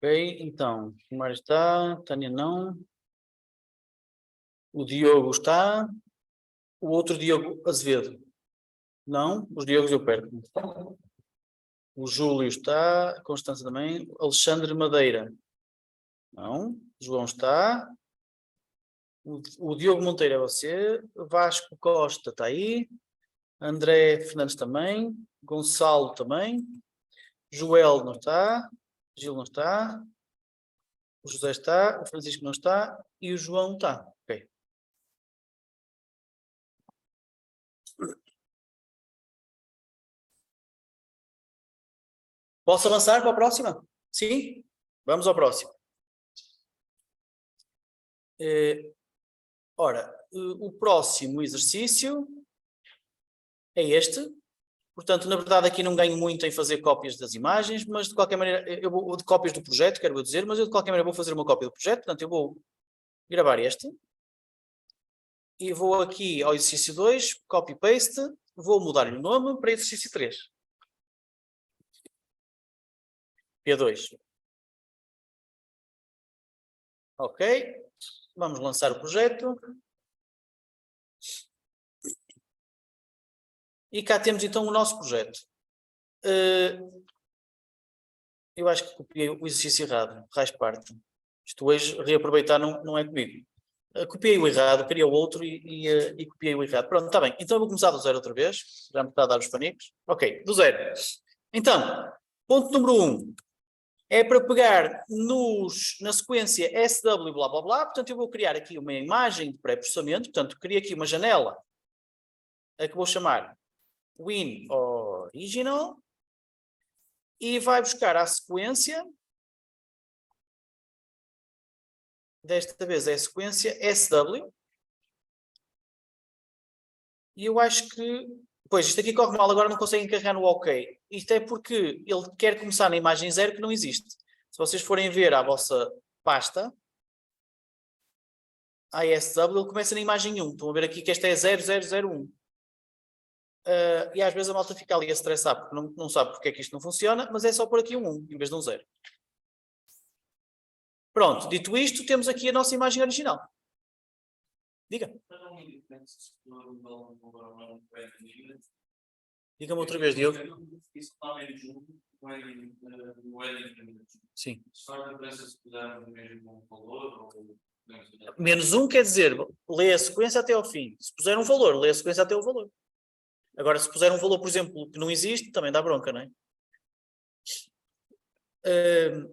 Ok, então, o sumário está, Tânia não. O Diogo está. O outro Diogo Azevedo. Não, os Diogos eu perco. O Júlio está, a Constança também. Alexandre Madeira. Não. João está. O Diogo Monteiro é você. Vasco Costa está aí. André Fernandes também. Gonçalo também. Joel não está. Gil não está. O José está. O Francisco não está. E o João está. Ok. Posso avançar para a próxima? Sim? Vamos ao próximo. Ora, o próximo exercício é este. Portanto, na verdade, aqui não ganho muito em fazer cópias das imagens, mas de qualquer maneira, eu vou de cópias do projeto, quero dizer, mas eu de qualquer maneira vou fazer uma cópia do projeto. Portanto, eu vou gravar este. E vou aqui ao exercício 2, copy-paste, vou mudar-lhe o nome para exercício 3. P2. Ok. Vamos lançar o projeto. E cá temos então o nosso projeto. Eu acho que copiei o exercício errado, raiz parte. Isto hoje, reaproveitar não é comigo. Copiei o errado, queria o outro e copiei o errado. Pronto, está bem. Então eu vou começar do zero outra vez. Já me está a dar os panicos. Ok, do zero. Então, ponto número 1. É para pegar na sequência SW blá blá blá. Portanto, eu vou criar aqui uma imagem de pré-processamento. Portanto, crio aqui uma janela a que vou chamar Win Original. E vai buscar a sequência. Desta vez é a sequência SW. E eu acho que... Pois, isto aqui corre mal, agora não conseguem carregar no OK. Isto é porque ele quer começar na imagem 0 que não existe. Se vocês forem ver a vossa pasta, ASW, ele começa na imagem 1. Estão a ver aqui que esta é 0001. E às vezes a malta fica ali a estressar porque não sabe porque é que isto não funciona, mas é só por aqui um 1 em vez de um 0. Pronto, dito isto, temos aqui a nossa imagem original. Diga. Diga-me outra vez, Diogo. Sim. Menos 1 quer dizer, lê a sequência até ao fim. Se puser um valor, lê a sequência até o valor. Agora, se puser um valor, por exemplo, que não existe, também dá bronca, não é?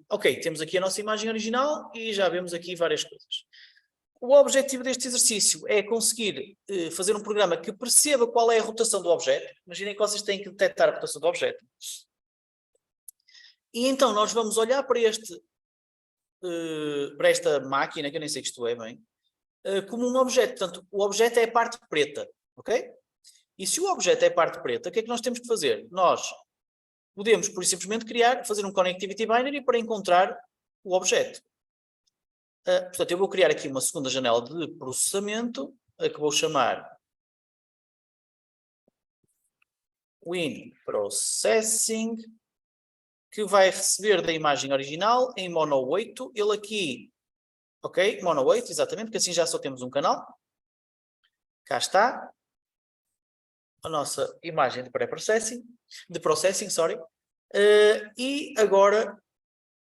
Ok, temos aqui a nossa imagem original e já vemos aqui várias coisas. O objetivo deste exercício é conseguir fazer um programa que perceba qual é a rotação do objeto. Imaginem que vocês têm que detectar a rotação do objeto. E então nós vamos olhar para esta máquina, que eu nem sei que isto é bem, como um objeto. Portanto, o objeto é a parte preta, ok? E se o objeto é a parte preta, o que é que nós temos que fazer? Nós podemos, por simplesmente, fazer um connectivity binary para encontrar o objeto. Portanto, eu vou criar aqui uma segunda janela de processamento, a que vou chamar Win Processing, que vai receber da imagem original em mono 8. Ele aqui, ok, mono 8, exatamente, porque assim já só temos um canal. Cá está a nossa imagem de pré-processing, e agora,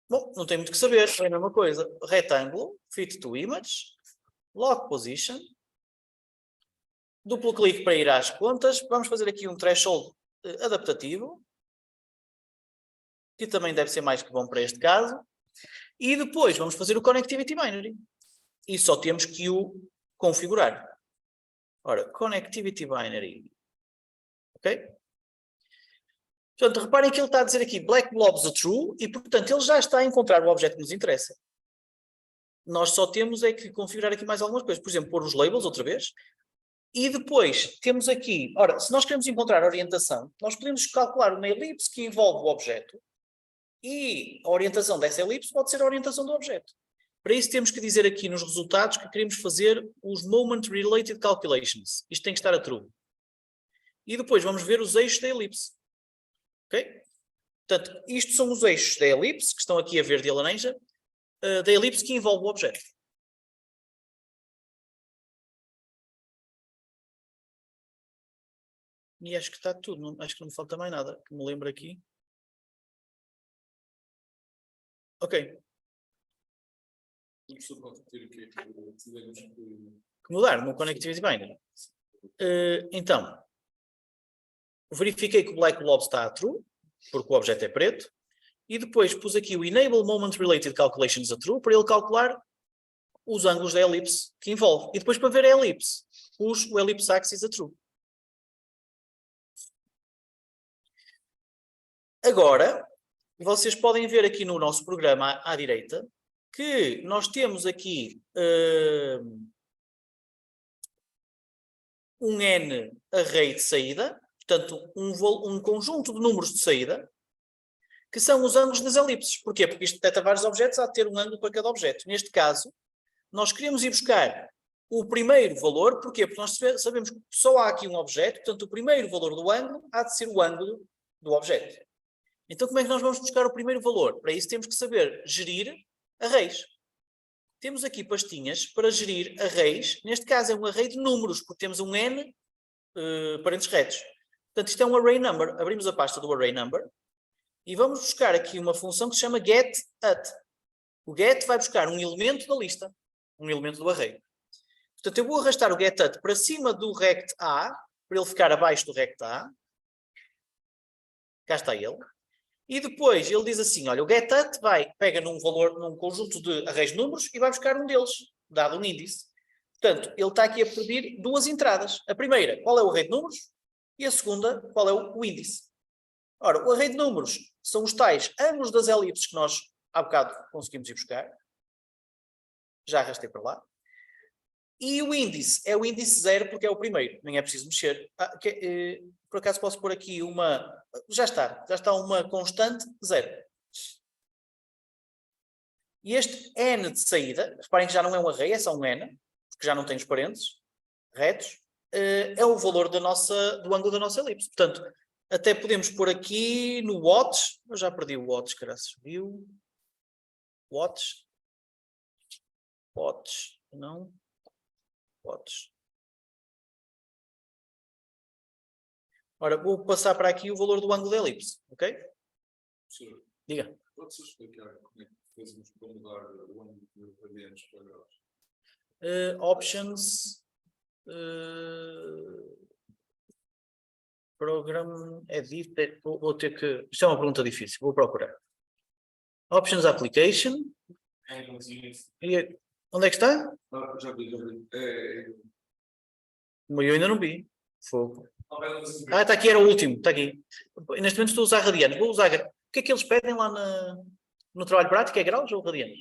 bom, não tem muito que saber, é a mesma coisa. Retângulo, fit to image, lock position, duplo clique para ir às contas. Vamos fazer aqui um threshold adaptativo, que também deve ser mais que bom para este caso. E depois vamos fazer o connectivity binary. E só temos que o configurar. Ora, Connectivity Binary. Ok? Portanto, reparem que ele está a dizer aqui black blobs are true e, portanto, ele já está a encontrar o objeto que nos interessa. Nós só temos é que configurar aqui mais algumas coisas. Por exemplo, pôr os labels outra vez. E depois temos aqui, ora, se nós queremos encontrar a orientação, nós podemos calcular uma elipse que envolve o objeto e a orientação dessa elipse pode ser a orientação do objeto. Para isso temos que dizer aqui nos resultados que queremos fazer os moment related calculations. Isto tem que estar a true. E depois vamos ver os eixos da elipse. Ok? Portanto, isto são os eixos da elipse, que estão aqui a verde e a laranja, da elipse que envolve o objeto. E acho que está tudo, não, acho que não me falta mais nada, que me lembro aqui. Ok. Que mudar no Connectivity Binary. Então, verifiquei que o black blob está a true, porque o objeto é preto, e depois pus aqui o Enable Moment Related Calculations a true, para ele calcular os ângulos da elipse que envolve. E depois, para ver a elipse, pus o ellipse axis a true. Agora, vocês podem ver aqui no nosso programa à direita, que nós temos aqui um n array de saída, portanto, um conjunto de números de saída, que são os ângulos das elipses. Porquê? Porque isto detecta vários objetos, há de ter um ângulo para cada objeto. Neste caso, nós queremos ir buscar o primeiro valor, porquê? Porque nós sabemos que só há aqui um objeto, portanto, o primeiro valor do ângulo há de ser o ângulo do objeto. Então, como é que nós vamos buscar o primeiro valor? Para isso temos que saber gerir arrays. Temos aqui pastinhas para gerir arrays. Neste caso é um array de números, porque temos um n parênteses retos. Portanto, isto é um array number. Abrimos a pasta do array number e vamos buscar aqui uma função que se chama getAt. O get vai buscar um elemento da lista, um elemento do array. Portanto, eu vou arrastar o getAt para cima do rect A, para ele ficar abaixo do rect A. Cá está ele. E depois ele diz assim, olha, o getAt pega num conjunto de arrays de números e vai buscar um deles, dado um índice. Portanto, ele está aqui a pedir duas entradas. A primeira, qual é o array de números? E a segunda, qual é o índice? Ora, o array de números são os tais ângulos das elipses que nós, há bocado, conseguimos ir buscar. Já arrastei para lá. E o índice é o índice 0 porque é o primeiro, nem é preciso mexer. Por acaso posso pôr aqui uma... Já está uma constante 0. E este n de saída, reparem que já não é um array, é só um n, porque já não tem os parênteses retos, é o valor do ângulo da nossa elipse. Portanto, até podemos pôr aqui no watts, eu já perdi o watts, graças a Deus. Watts, não... Watts. Ora, vou passar para aqui o valor do ângulo da elipse, ok? Sim. Diga. Pode-se explicar como é que fazemos para mudar o ângulo de radianos para graus? Options. Program Edit. Vou ter que... Isto é uma pergunta difícil, vou procurar. Options Application. E onde é que está? Já vi. Eu ainda não vi. Fogo. Está aqui, era o último. Está aqui. Neste momento estou a usar radianos. Vou usar... O que é que eles pedem lá no trabalho prático? É graus ou radianos?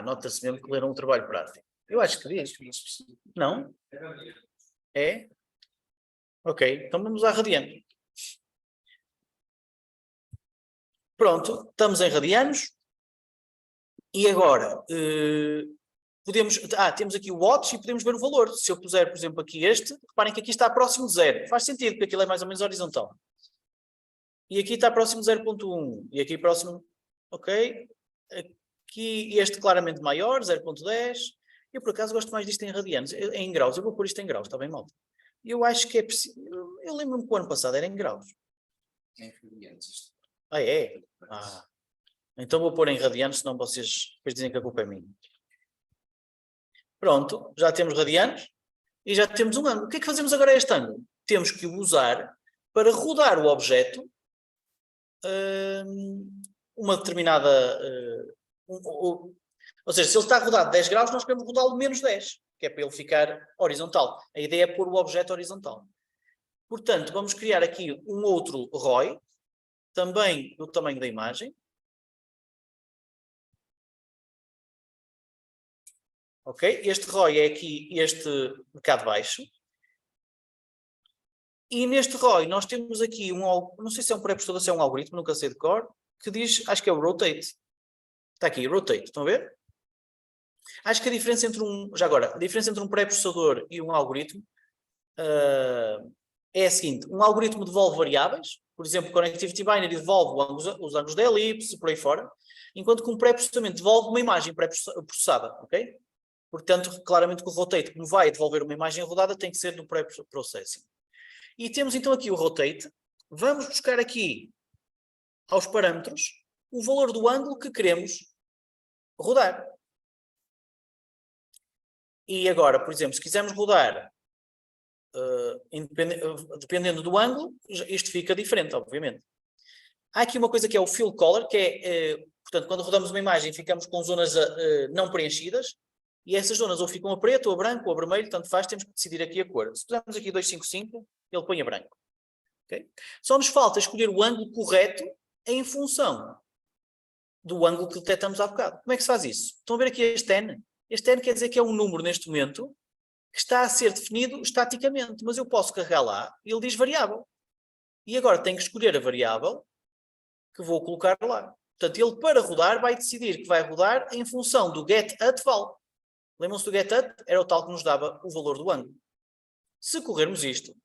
Nota-se mesmo que leram um trabalho prático. Eu acho que diz. Não? É? Ok, então vamos usar radianos. Pronto, estamos em radianos. E agora, temos aqui o watts e podemos ver o valor. Se eu puser, por exemplo, aqui este, reparem que aqui está próximo de 0. Faz sentido, porque aquilo é mais ou menos horizontal. E aqui está próximo de 0.1. E aqui próximo, ok. Aqui este claramente maior, 0.10. Eu, por acaso, gosto mais disto em radianos. Em graus, eu vou pôr isto em graus, está bem, malta? Eu acho que é preciso... Eu lembro-me que o ano passado era em graus. Em radianos isto. É? Então vou pôr em radianos, senão vocês depois dizem que a culpa é minha. Pronto, já temos radianos e já temos um ângulo. O que é que fazemos agora a este ângulo? Temos que o usar para rodar o objeto uma determinada... Ou seja, se ele está rodado 10 graus, nós queremos rodá-lo menos 10, que é para ele ficar horizontal. A ideia é pôr o objeto horizontal. Portanto, vamos criar aqui um outro ROI, também do tamanho da imagem. Ok? Este ROI é aqui este bocado baixo. E neste ROI nós temos aqui não sei se é um pré-processador, se é um algoritmo, nunca sei de cor, que diz, acho que é o Rotate. Está aqui, Rotate, estão a ver? Acho que a diferença entre a diferença entre um pré-processador e um algoritmo é a seguinte: um algoritmo devolve variáveis, por exemplo, o Connectivity Binary devolve os ângulos da elipse, por aí fora, enquanto que um pré-processamento devolve uma imagem pré-processada, ok? Portanto, claramente que o Rotate, como vai devolver uma imagem rodada, tem que ser no pré-processing. E temos então aqui o Rotate. Vamos buscar aqui aos parâmetros o valor do ângulo que queremos rodar. E agora, por exemplo, se quisermos rodar dependendo do ângulo, isto fica diferente, obviamente. Há aqui uma coisa que é o Fill Color, que é, portanto, quando rodamos uma imagem, ficamos com zonas não preenchidas, e essas zonas ou ficam a preto, ou a branco, ou a vermelho, tanto faz, temos que decidir aqui a cor. Se pusermos aqui 255, ele põe a branco. Okay? Só nos falta escolher o ângulo correto em função do ângulo que detectamos há bocado. Como é que se faz isso? Estão a ver aqui este N? Este N quer dizer que é um número neste momento que está a ser definido estaticamente, mas eu posso carregar lá e ele diz variável. E agora tenho que escolher a variável que vou colocar lá. Portanto, ele para rodar vai decidir que vai rodar em função do getAtVal. Lembram-se do getAt? Era o tal que nos dava o valor do ângulo. Se corrermos isto,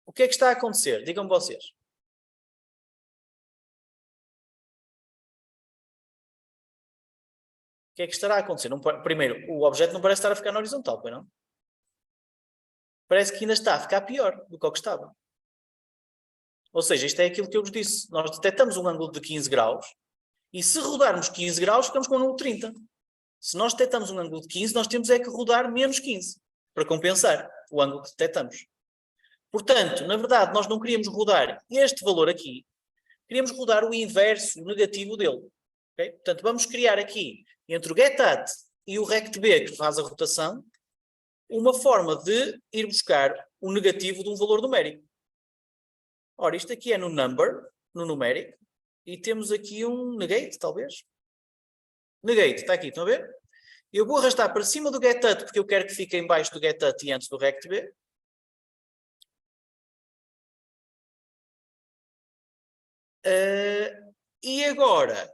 o que é que está a acontecer? Digam-me vocês. O que é que estará a acontecer? Primeiro, o objeto não parece estar a ficar na horizontal, pois não? Parece que ainda está a ficar pior do que o que estava. Ou seja, isto é aquilo que eu vos disse. Nós detectamos um ângulo de 15 graus e se rodarmos 15 graus, ficamos com um ângulo de 30. Se nós detectamos um ângulo de 15, nós temos é que rodar menos 15 para compensar o ângulo que detectamos. Portanto, na verdade, nós não queríamos rodar este valor aqui. Queríamos rodar o inverso, o negativo dele. Okay? Portanto, vamos criar aqui, entre o getAt e o rectb, que faz a rotação, uma forma de ir buscar o negativo de um valor numérico. Ora, isto aqui é no number, no numérico, e temos aqui um negate, talvez. Negate, está aqui, estão a ver? Eu vou arrastar para cima do getAt, porque eu quero que fique em baixo do getAt e antes do rectb. E agora,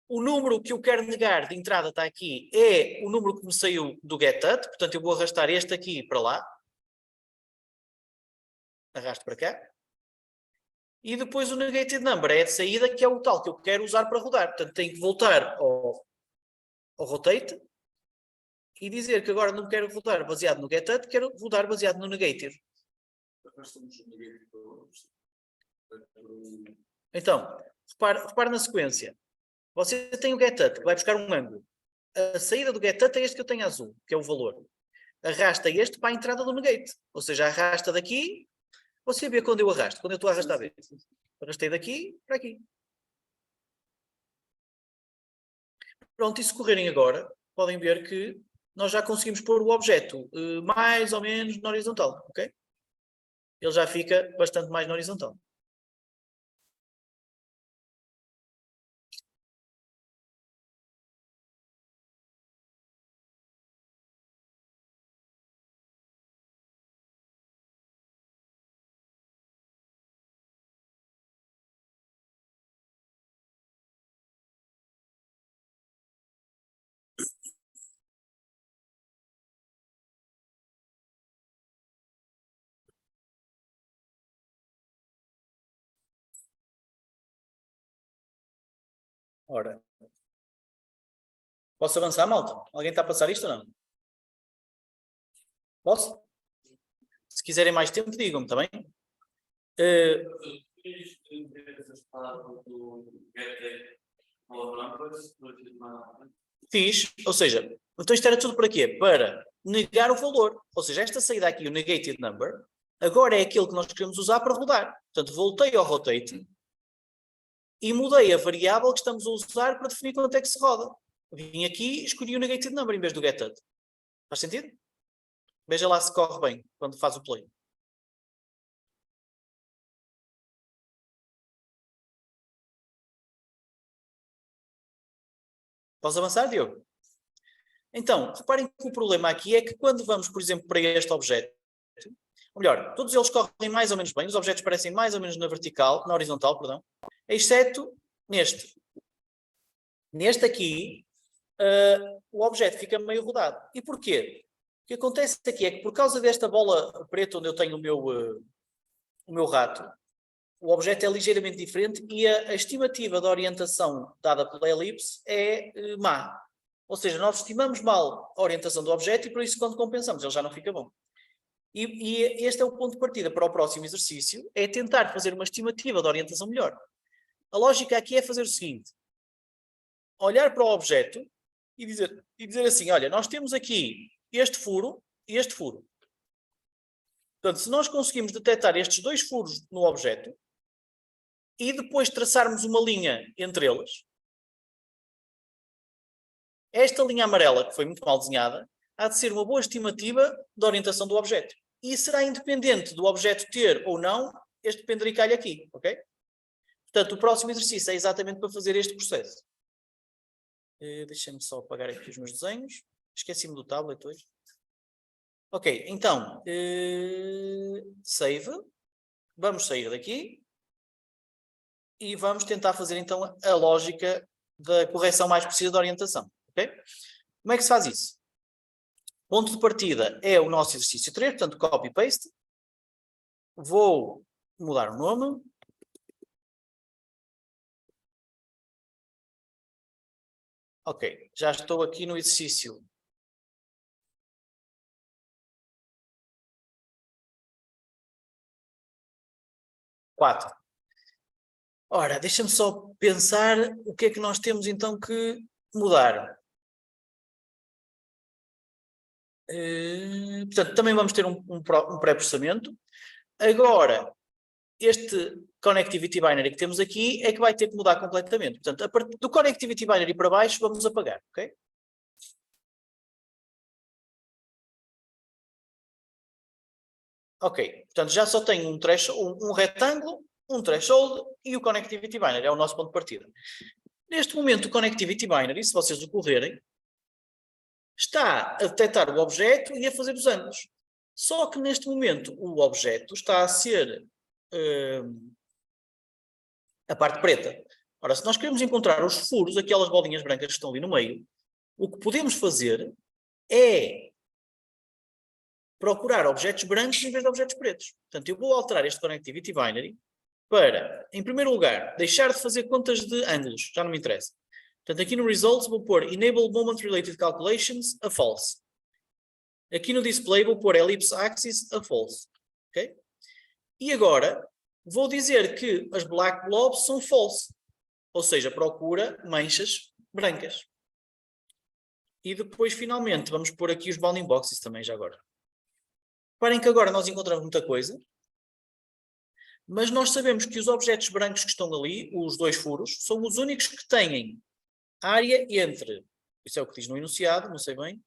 o número que eu quero negar de entrada está aqui, é o número que me saiu do getAt, portanto eu vou arrastar este aqui para lá. Arrasto para cá. E depois o negated number é de saída, que é o tal que eu quero usar para rodar. Portanto tenho que voltar ao rotate e dizer que agora não quero rodar baseado no getAt, quero rodar baseado no negated. Então, repare na sequência. Você tem o getAt, que vai buscar um ângulo. A saída do getAt é este que eu tenho azul, que é o valor. Arrasta este para a entrada do negate. Ou seja, arrasta daqui. Você vê quando eu arrasto, quando eu estou a arrastar bem. Arrastei daqui para aqui. Pronto, e se correrem agora, podem ver que nós já conseguimos pôr o objeto mais ou menos na horizontal, ok? Ele já fica bastante mais na horizontal. Ora, posso avançar, malta? Alguém está a passar isto ou não? Posso? Se quiserem mais tempo, digam-me, está bem? Fiz, ou seja, então isto era tudo para quê? Para negar o valor. Ou seja, esta saída aqui, o negated number, Agora é aquele que nós queremos usar para rodar. Portanto, voltei ao rotate e mudei a variável que estamos a usar para definir quanto é que se roda. Vim aqui e escolhi o negative number em vez do getUt. Faz sentido? Veja lá se corre bem quando faz o play. Posso avançar, Diogo? Então, reparem que o problema aqui é que quando vamos, por exemplo, para este objeto, ou melhor, todos eles correm mais ou menos bem, os objetos parecem mais ou menos na vertical, na horizontal, perdão, exceto neste. Neste aqui, o objeto fica meio rodado. E porquê? O que acontece aqui é que por causa desta bola preta onde eu tenho o meu rato, o objeto é ligeiramente diferente e a estimativa da orientação dada pela elipse é má. Ou seja, nós estimamos mal a orientação do objeto e por isso quando compensamos ele já não fica bom. E este é o ponto de partida para o próximo exercício, é tentar fazer uma estimativa de orientação melhor. A lógica aqui é fazer o seguinte, olhar para o objeto e dizer assim, olha, nós temos aqui este furo e este furo. Portanto, se nós conseguimos detectar estes dois furos no objeto e depois traçarmos uma linha entre eles, esta linha amarela, que foi muito mal desenhada, há de ser uma boa estimativa da orientação do objeto. E será independente do objeto ter ou não este penduricalho aqui, ok? Portanto, o próximo exercício é exatamente para fazer este processo. Deixem-me só apagar aqui os meus desenhos. Esqueci-me do tablet hoje. Ok, então, save. Vamos sair daqui. E vamos tentar fazer então a lógica da correção mais precisa de orientação. Ok? Como é que se faz isso? Ponto de partida é o nosso exercício 3, portanto, copy-paste. Vou mudar o nome. Ok, já estou aqui no exercício 4. Ora, deixa-me só pensar o que é que nós temos então que mudar. Portanto, também vamos ter um pré-processamento. Agora, este Connectivity Binary que temos aqui é que vai ter que mudar completamente. Portanto, a partir do Connectivity Binary para baixo, vamos apagar, ok? Ok, portanto, já só tenho um retângulo, um threshold e o Connectivity Binary, é o nosso ponto de partida. Neste momento, o Connectivity Binary, se vocês ocorrerem, está a detectar o objeto e a fazer os ângulos. Só que neste momento o objeto está a ser a parte preta. Ora, se nós queremos encontrar os furos, aquelas bolinhas brancas que estão ali no meio, o que podemos fazer é procurar objetos brancos em vez de objetos pretos. Portanto, eu vou alterar este Connectivity Binary para, em primeiro lugar, deixar de fazer contas de ângulos, já não me interessa. Portanto, aqui no Results vou pôr Enable Moment Related Calculations a False. Aqui no Display vou pôr Ellipse Axis a False. Okay? E agora vou dizer que as Black Blobs são False. Ou seja, procura manchas brancas. E depois, finalmente, vamos pôr aqui os Bounding Boxes também, já agora. Reparem que agora nós encontramos muita coisa. Mas nós sabemos que os objetos brancos que estão ali, os dois furos, são os únicos que têm área entre, isso é o que diz no enunciado, não sei bem,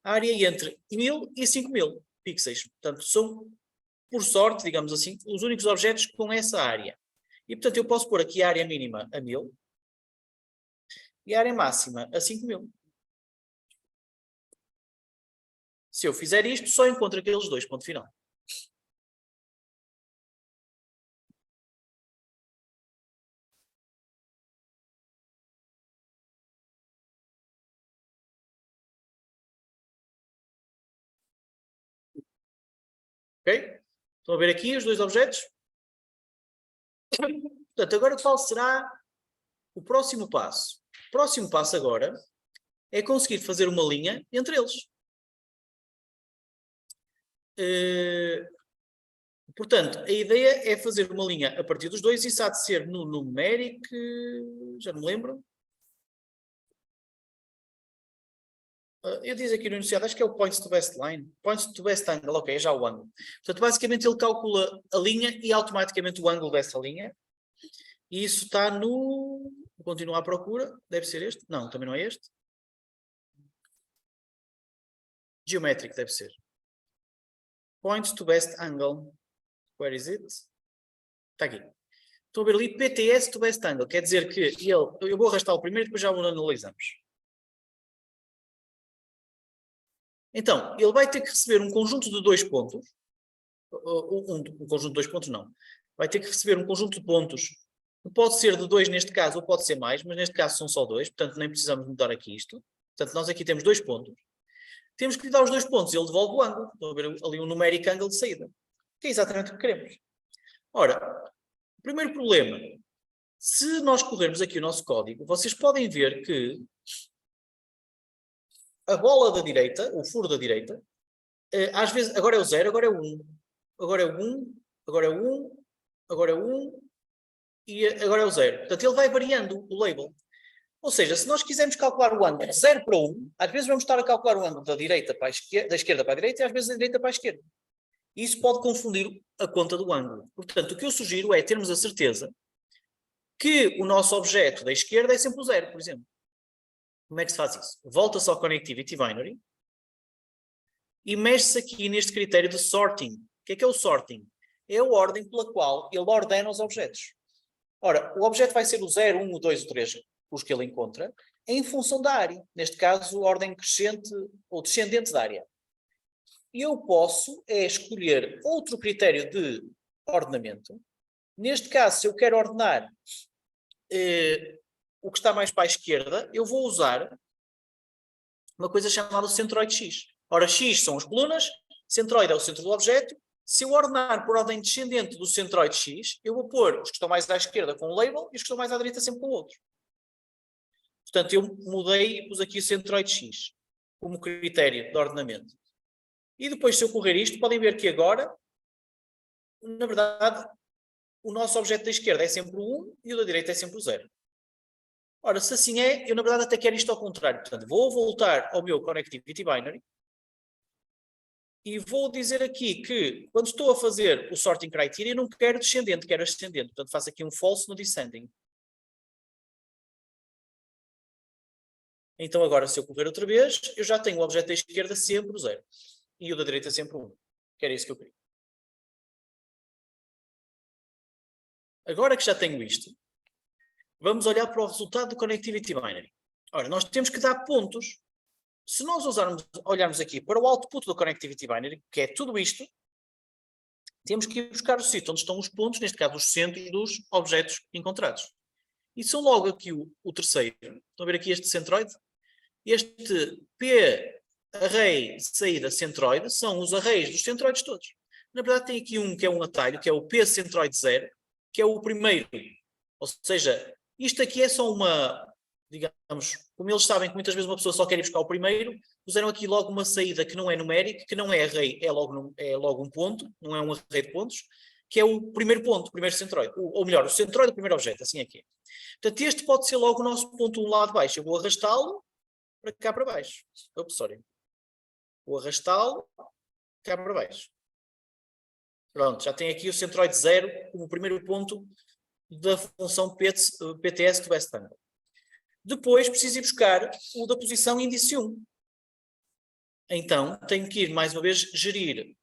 área entre 1000 e 5000 pixels. Portanto, são, por sorte, digamos assim, os únicos objetos com essa área. E, portanto, eu posso pôr aqui a área mínima a 1000 e a área máxima a 5000. Se eu fizer isto, só encontro aqueles dois, ponto final. Ok? Estão a ver aqui os dois objetos? Portanto, agora qual será o próximo passo? O próximo passo agora é conseguir fazer uma linha entre eles. Portanto, a ideia é fazer uma linha a partir dos dois. Isso há de ser no numeric, já não me lembro. eu disse aqui no enunciado, acho que é o points to best line, points to best angle, ok, é já o ângulo. Portanto, basicamente ele calcula a linha e automaticamente o ângulo dessa linha. E isso está no... Vou continuar à procura, deve ser este? Não, também não é este. Geometric deve ser. Points to best angle. Where is it? Está aqui. Estão a ver ali PTS to best angle. Quer dizer que ele... Eu vou arrastar o primeiro e depois já o analisamos. Então, ele vai ter que receber um conjunto de 2 pontos. Um conjunto de 2 pontos não. Vai ter que receber um conjunto de pontos. Que pode ser de 2 neste caso, ou pode ser mais, mas neste caso são só 2. Portanto, nem precisamos mudar aqui isto. Portanto, nós aqui temos 2 pontos. Temos que lhe dar os 2 pontos e ele devolve o ângulo. Estão a ver ali um numeric angle de saída. Que é exatamente o que queremos. Ora, o primeiro problema. Se nós corrermos aqui o nosso código, vocês podem ver que a bola da direita, o furo da direita, às vezes, agora é o 0, agora é o 1. Agora é o 1, agora é o 1, agora é o 1 e agora é o 0. Portanto, ele vai variando o label. Ou seja, se nós quisermos calcular o ângulo de 0 para 1, às vezes vamos estar a calcular o ângulo da direita para a esquerda, da esquerda para a direita e às vezes da direita para a esquerda. Isso pode confundir a conta do ângulo. Portanto, o que eu sugiro é termos a certeza que o nosso objeto da esquerda é sempre o 0, por exemplo. Como é que se faz isso? Volta-se ao Connectivity Binary e mexe-se aqui neste critério de sorting. O que é o sorting? É a ordem pela qual ele ordena os objetos. Ora, o objeto vai ser o 0, 1, o 2, o 3, os que ele encontra, em função da área. Neste caso, ordem crescente ou descendente da área. E eu posso escolher outro critério de ordenamento. Neste caso, se eu quero ordenar o que está mais para a esquerda, eu vou usar uma coisa chamada centroide X. Ora, X são as colunas, centroide é o centro do objeto. Se eu ordenar por ordem descendente do centroide X, eu vou pôr os que estão mais à esquerda com um label e os que estão mais à direita sempre com outro. Portanto, eu mudei e pus aqui o centroide X como critério de ordenamento. E depois, se eu correr isto, podem ver que agora, na verdade, o nosso objeto da esquerda é sempre o 1 e o da direita é sempre o 0. Ora, se assim é, eu na verdade até quero isto ao contrário. Portanto, vou voltar ao meu Connectivity Binary e vou dizer aqui que, quando estou a fazer o Sorting Criteria, eu não quero descendente, quero ascendente. Portanto, faço aqui um false no descending. Então, agora, se eu correr outra vez, eu já tenho o objeto da esquerda sempre o 0. E o da direita sempre o 1. Que era isso que eu queria. Agora que já tenho isto, vamos olhar para o resultado do Connectivity Binary. Ora, nós temos que dar pontos. Se nós olharmos aqui para o output do Connectivity Binary, que é tudo isto, temos que ir buscar o sítio onde estão os pontos, neste caso os centros dos objetos encontrados. E são logo aqui o terceiro. Estão a ver aqui este centroide? Este P array saída centroide são os arrays dos centroides todos. Na verdade tem aqui um que é um atalho, que é o P centroide 0, que é o primeiro. Ou seja, isto aqui é só uma, digamos, como eles sabem que muitas vezes uma pessoa só quer ir buscar o primeiro, puseram aqui logo uma saída que não é numérica, que não é array, é logo um ponto, não é um array de pontos, que é o primeiro ponto, o primeiro centroide. Ou melhor, o centroide do primeiro objeto, assim aqui. Portanto, este pode ser logo o nosso ponto 1 lá de baixo. Eu vou arrastá-lo para cá para baixo. Ops, sorry. Vou arrastá-lo cá para baixo. Pronto, já tem aqui o centroide 0 como o primeiro ponto da função PTS to best angle. Depois preciso ir buscar o da posição índice 1. Então, tenho que ir, mais uma vez, gerir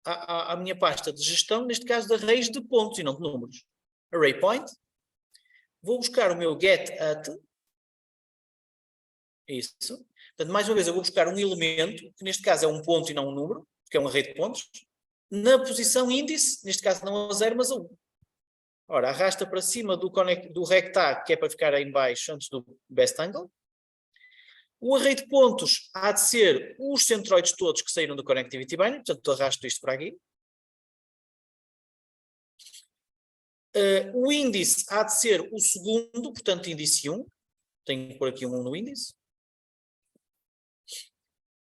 a minha pasta de gestão, neste caso de arrays de pontos e não de números. Array point. Vou buscar o meu get at. Isso. Portanto, mais uma vez, eu vou buscar um elemento, que neste caso é um ponto e não um número, que é um array de pontos, na posição índice, neste caso não a 0, mas a 1. Ora, arrasta para cima do rectang, que é para ficar aí em baixo, antes do best angle. O array de pontos há de ser os centroides todos que saíram do Connectivity Binary, portanto, arrasto isto para aqui. O índice há de ser o segundo, portanto, índice 1. Tenho que pôr aqui um 1 no índice.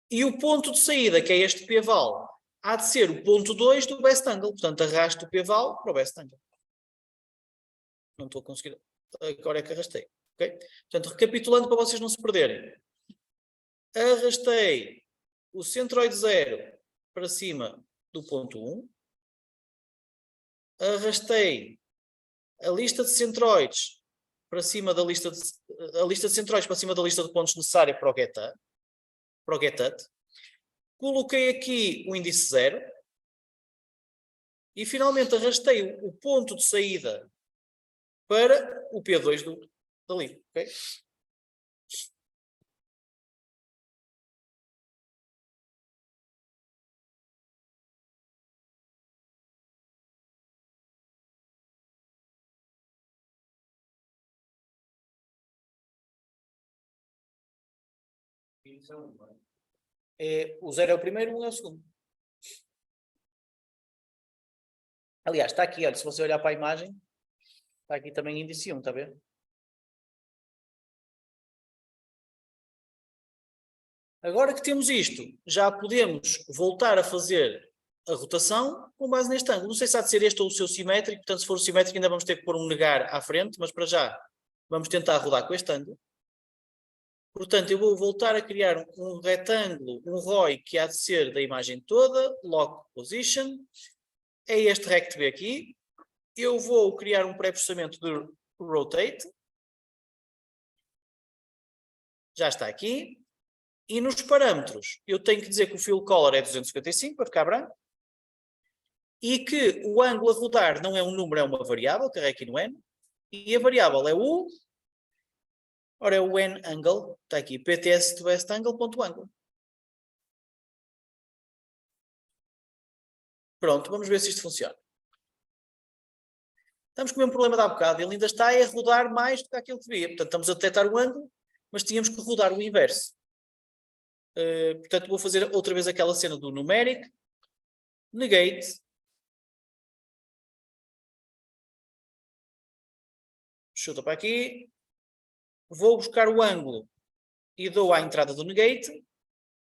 E o ponto de saída, que é este p-val, há de ser o ponto 2 do best angle. Portanto, arrasto o p-val para o best angle. Não estou a conseguir. Agora é que arrastei. Okay? Portanto, recapitulando para vocês não se perderem. arrastei o centroide 0 para cima do ponto 1, arrastei a lista de centroides para cima da lista de centroides para cima da lista de pontos necessária para o GetUt, coloquei aqui o índice 0 e finalmente arrastei o ponto de saída para o P2 dali, ok? O 0 é o primeiro, o 1 é o segundo. Aliás, está aqui, olha, se você olhar para a imagem, está aqui também índice 1, está a ver? Agora que temos isto, já podemos voltar a fazer a rotação com base neste ângulo. Não sei se há de ser este ou o seu simétrico, portanto, se for o simétrico ainda vamos ter que pôr um negar à frente, mas para já vamos tentar rodar com este ângulo. Portanto, eu vou voltar a criar um retângulo, um ROI que há de ser da imagem toda, lock position, é este rect B aqui. Eu vou criar um pré-processamento de rotate. Já está aqui. E nos parâmetros, eu tenho que dizer que o fill color é 255, para ficar branco. E que o ângulo a rodar não é um número, é uma variável, carrega aqui no N. E a variável é o... Ora, é o N angle, está aqui, pts to best angle.angle. Pronto, vamos ver se isto funciona. Estamos com o mesmo problema de há bocado, ele ainda está a rodar mais do que aquilo que devia. Portanto, estamos a detectar o ângulo, mas tínhamos que rodar o inverso. Portanto, vou fazer outra vez aquela cena do numeric, negate, chuta para aqui, vou buscar o ângulo e dou à entrada do negate,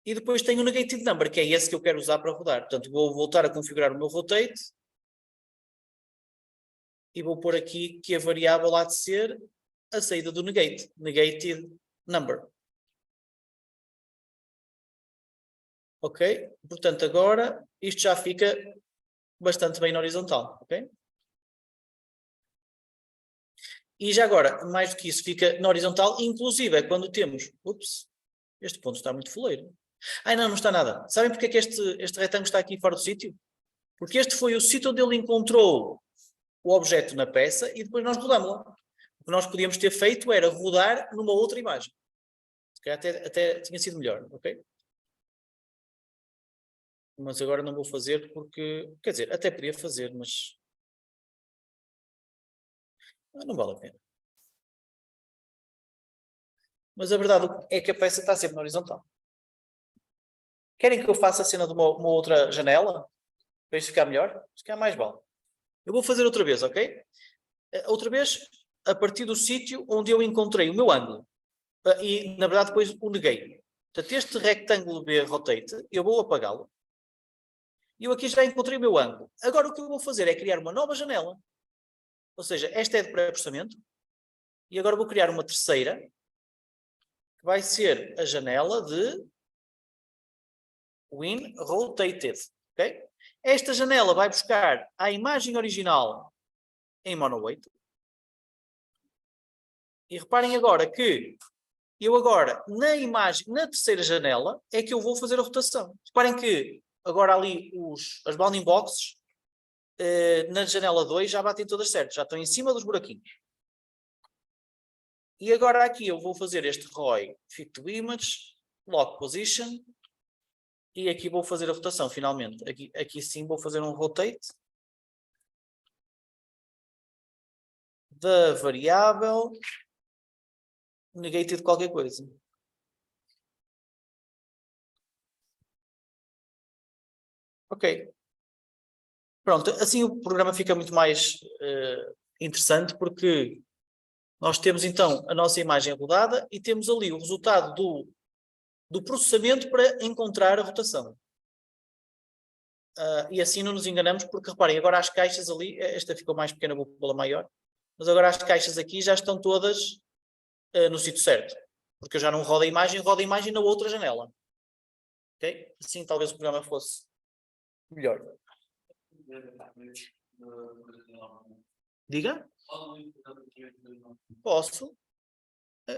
e depois tenho o negative number, que é esse que eu quero usar para rodar. Portanto, vou voltar a configurar o meu rotate, e vou pôr aqui que a variável há de ser a saída do negate, negated number. Ok? Portanto, agora isto já fica bastante bem na horizontal. Ok? E já agora, mais do que isso, fica na horizontal, inclusive é quando temos... Ups, este ponto está muito fuleiro. Ai, não está nada. Sabem porque é que este retângulo está aqui fora do sítio? Porque este foi o sítio onde ele encontrou o objeto na peça e depois nós rodamos-la. O que nós podíamos ter feito era rodar numa outra imagem. Se calhar até tinha sido melhor, ok? Mas agora não vou fazer porque... Quer dizer, até podia fazer, mas... não vale a pena. Mas a verdade é que a peça está sempre na horizontal. Querem que eu faça a cena de uma outra janela? Para isto ficar melhor? Se calhar mais vale. Eu vou fazer outra vez, ok? Outra vez, a partir do sítio onde eu encontrei o meu ângulo. E, na verdade, depois o neguei. Portanto, este retângulo B rotate, eu vou apagá-lo. E eu aqui já encontrei o meu ângulo. Agora o que eu vou fazer é criar uma nova janela. Ou seja, esta é de pré-processamento. E agora vou criar uma terceira, que vai ser a janela de Win Rotated. Okay? Esta janela vai buscar a imagem original em monoweight. E reparem agora que eu agora, na imagem, na terceira janela, é que eu vou fazer a rotação. Reparem que agora ali as bounding boxes na janela 2 já batem todas certas, já estão em cima dos buraquinhos. E agora aqui eu vou fazer este ROI Fit to Image, Lock Position, e aqui vou fazer a rotação finalmente. Aqui sim vou fazer um rotate da variável negated qualquer coisa. Ok. Pronto, assim o programa fica muito mais interessante porque nós temos então a nossa imagem rodada e temos ali o resultado do processamento para encontrar a rotação. E assim não nos enganamos porque reparem, agora as caixas ali, esta ficou mais pequena, vou pô-la maior, mas agora as caixas aqui já estão todas no sítio certo. Porque eu já não rodo a imagem na outra janela. Ok? Assim talvez o programa fosse melhor. Diga? Posso.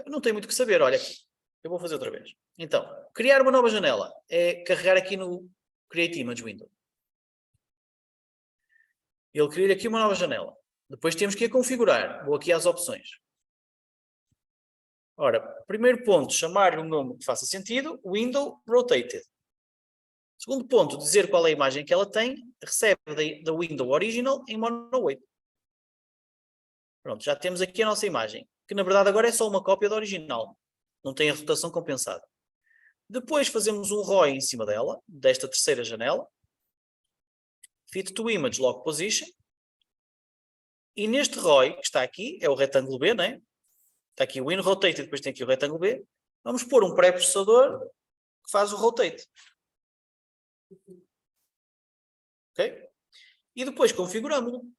Não tem muito o que saber, olha aqui. Eu vou fazer outra vez. Então, criar uma nova janela é carregar aqui no Create Image Window. Ele cria aqui uma nova janela. Depois temos que a configurar. Vou aqui às opções. Ora, primeiro ponto, chamar-lhe um nome que faça sentido, Window Rotated. Segundo ponto, dizer qual é a imagem que ela tem, recebe da Window Original em Mono 8. Pronto, já temos aqui a nossa imagem, que na verdade agora é só uma cópia da original. Não tem a rotação compensada. Depois fazemos um ROI em cima dela, desta terceira janela. Fit to Image Lock Position. E neste ROI, que está aqui, é o retângulo B, não é? Está aqui o Win Rotated, depois tem aqui o retângulo B. Vamos pôr um pré-processador que faz o rotate. Ok? E depois configuramos-lo.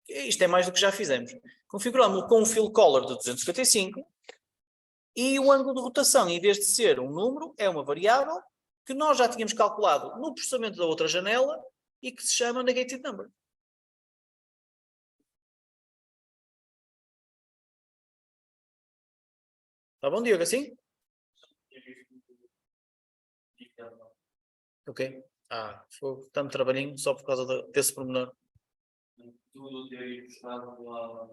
Isto é mais do que já fizemos. Configuramos-lo com um fill color de 255 e o ângulo de rotação, em vez de ser um número, é uma variável que nós já tínhamos calculado no processamento da outra janela e que se chama negative number. Está bom, Diogo, assim? Ok. Foi tanto trabalhinho só por causa desse pormenor. Tudo ter buscado lá.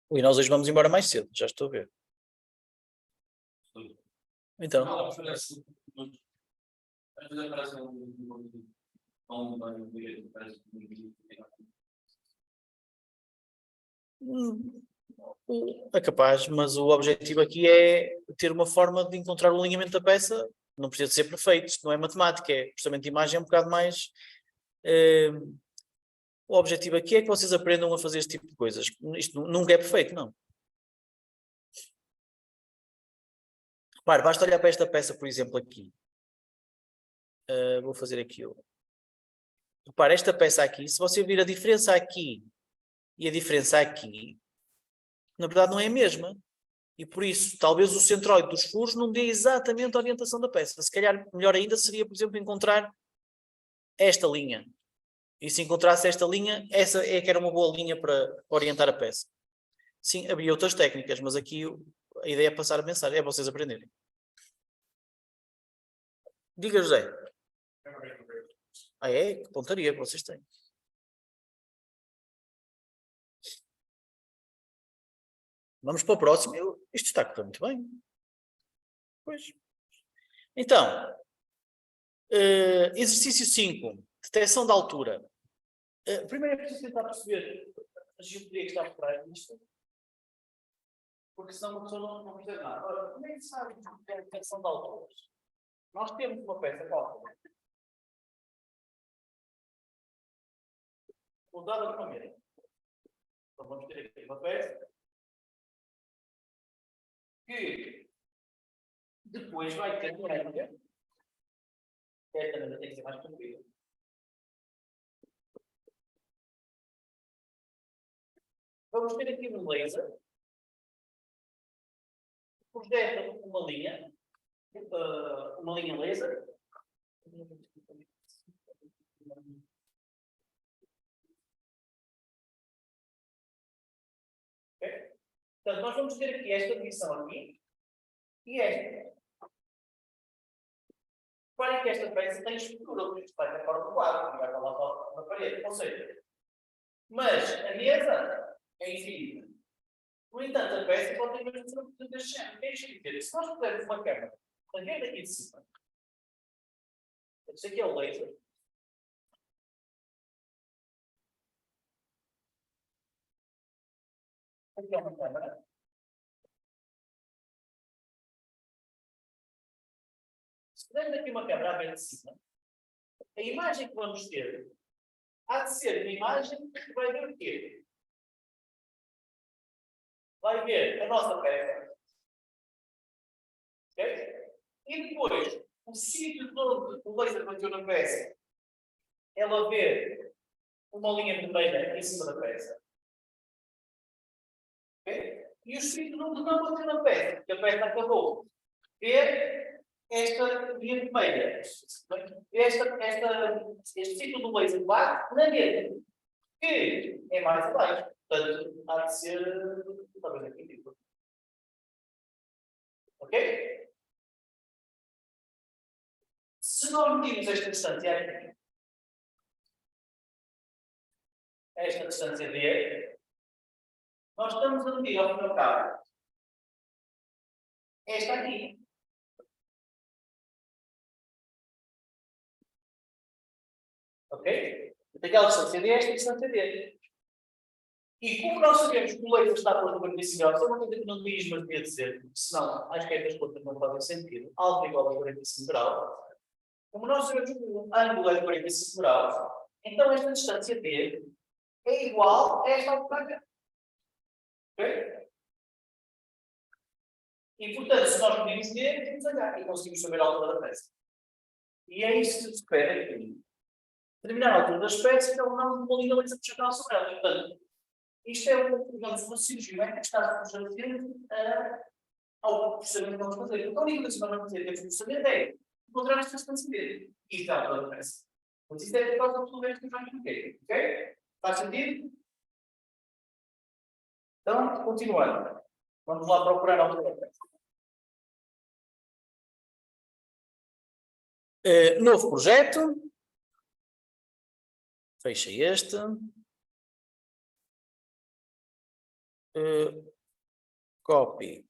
E nós hoje vamos embora mais cedo, já estou a ver. Então, Não, parece. Às vezes parece é capaz, mas o objetivo aqui é ter uma forma de encontrar o alinhamento da peça. Não precisa de ser perfeito, isto não é matemática, é processamento de imagem, é um bocado mais. O objetivo aqui é que vocês aprendam a fazer este tipo de coisas. Isto nunca é perfeito, não. Repare, basta olhar para esta peça, por exemplo, aqui. Vou fazer aquilo. Repare, esta peça aqui, se você vir a diferença aqui e a diferença aqui, na verdade não é a mesma. E por isso, talvez o centroide dos furos não dê exatamente a orientação da peça. Se calhar, melhor ainda seria, por exemplo, encontrar esta linha. E se encontrasse esta linha, essa é que era uma boa linha para orientar a peça. Sim, havia outras técnicas, mas aqui a ideia é passar a mensagem, é vocês aprenderem. Diga, José. Que pontaria que vocês têm. Vamos para o próximo. Isto está a correr muito bem. Pois. Então, exercício 5. Detecção da altura. Primeiro é preciso tentar perceber a geometria que está por trás disto. Porque senão uma pessoa não percebe nada. Ora, como é que se sabe a detecção de alturas? Nós temos uma peça qualquer. Usada de maneira. Então vamos ter aqui uma peça que depois vai ter uma média. Esta média tem que ser mais comprida. Vamos ter aqui um laser. Projeta uma linha laser. Okay? Portanto, nós vamos ter aqui esta medição aqui e esta. Reparem que esta peça tem estrutura, porque isto vai para fora do quadro, e vai para lá na parede. Ou seja, mas a mesa é infinita. No entanto, a peça pode ter uma estrutura deste género. O que é isto dizer? Se nós pusermos uma câmera a ver daqui de cima, isto aqui é o laser. Aqui é uma câmera. Se pusermos aqui uma câmera a ver de cima, a imagem que vamos ter há de ser uma imagem que vai ver o quê? Vai ver a nossa peça. Ok? E depois, o sítio onde o laser bateu na peça, ela vê uma linha vermelha em cima da peça. Okay? E o sítio onde não bateu na peça, porque a peça acabou, vê esta linha vermelha. Este sítio do laser bate na rede, que é mais abaixo. Portanto, há de ser talvez aqui tipo. Ok? Se nós medimos esta distância aqui, esta distância D, nós estamos a medir ao fim e ao cabo esta aqui. Ok? Aquela distância D é esta distância D. E como nós sabemos que o laser está posto no 45 graus, é uma coisa que não diz, mas devia dizer, porque senão acho que estas contas não fazem sentido. Alfa igual a 45 graus. Como nós sabemos que o ângulo é de 45 graus, então esta distância D é igual a esta altura cá. Ok? E, portanto, se nós medimos D, medimos H e conseguimos saber a altura da peça. E é isso que se espera aqui. Determinar a altura das peças é o nome de uma linha laser projetada sobre ela. Portanto, isto é um raciocínio geométrico que está subjacente ao processamento que vamos fazer. Então, a única coisa que nós vamos fazer neste processamento é encontrar esta distância D. E está a altura da peça. Mas isso é por causa de tudo o resto que eu já expliquei. Ok? Faz sentido? Então, continuando. Vamos lá procurar a altura da peça. Novo projeto. Fecha este. Copy.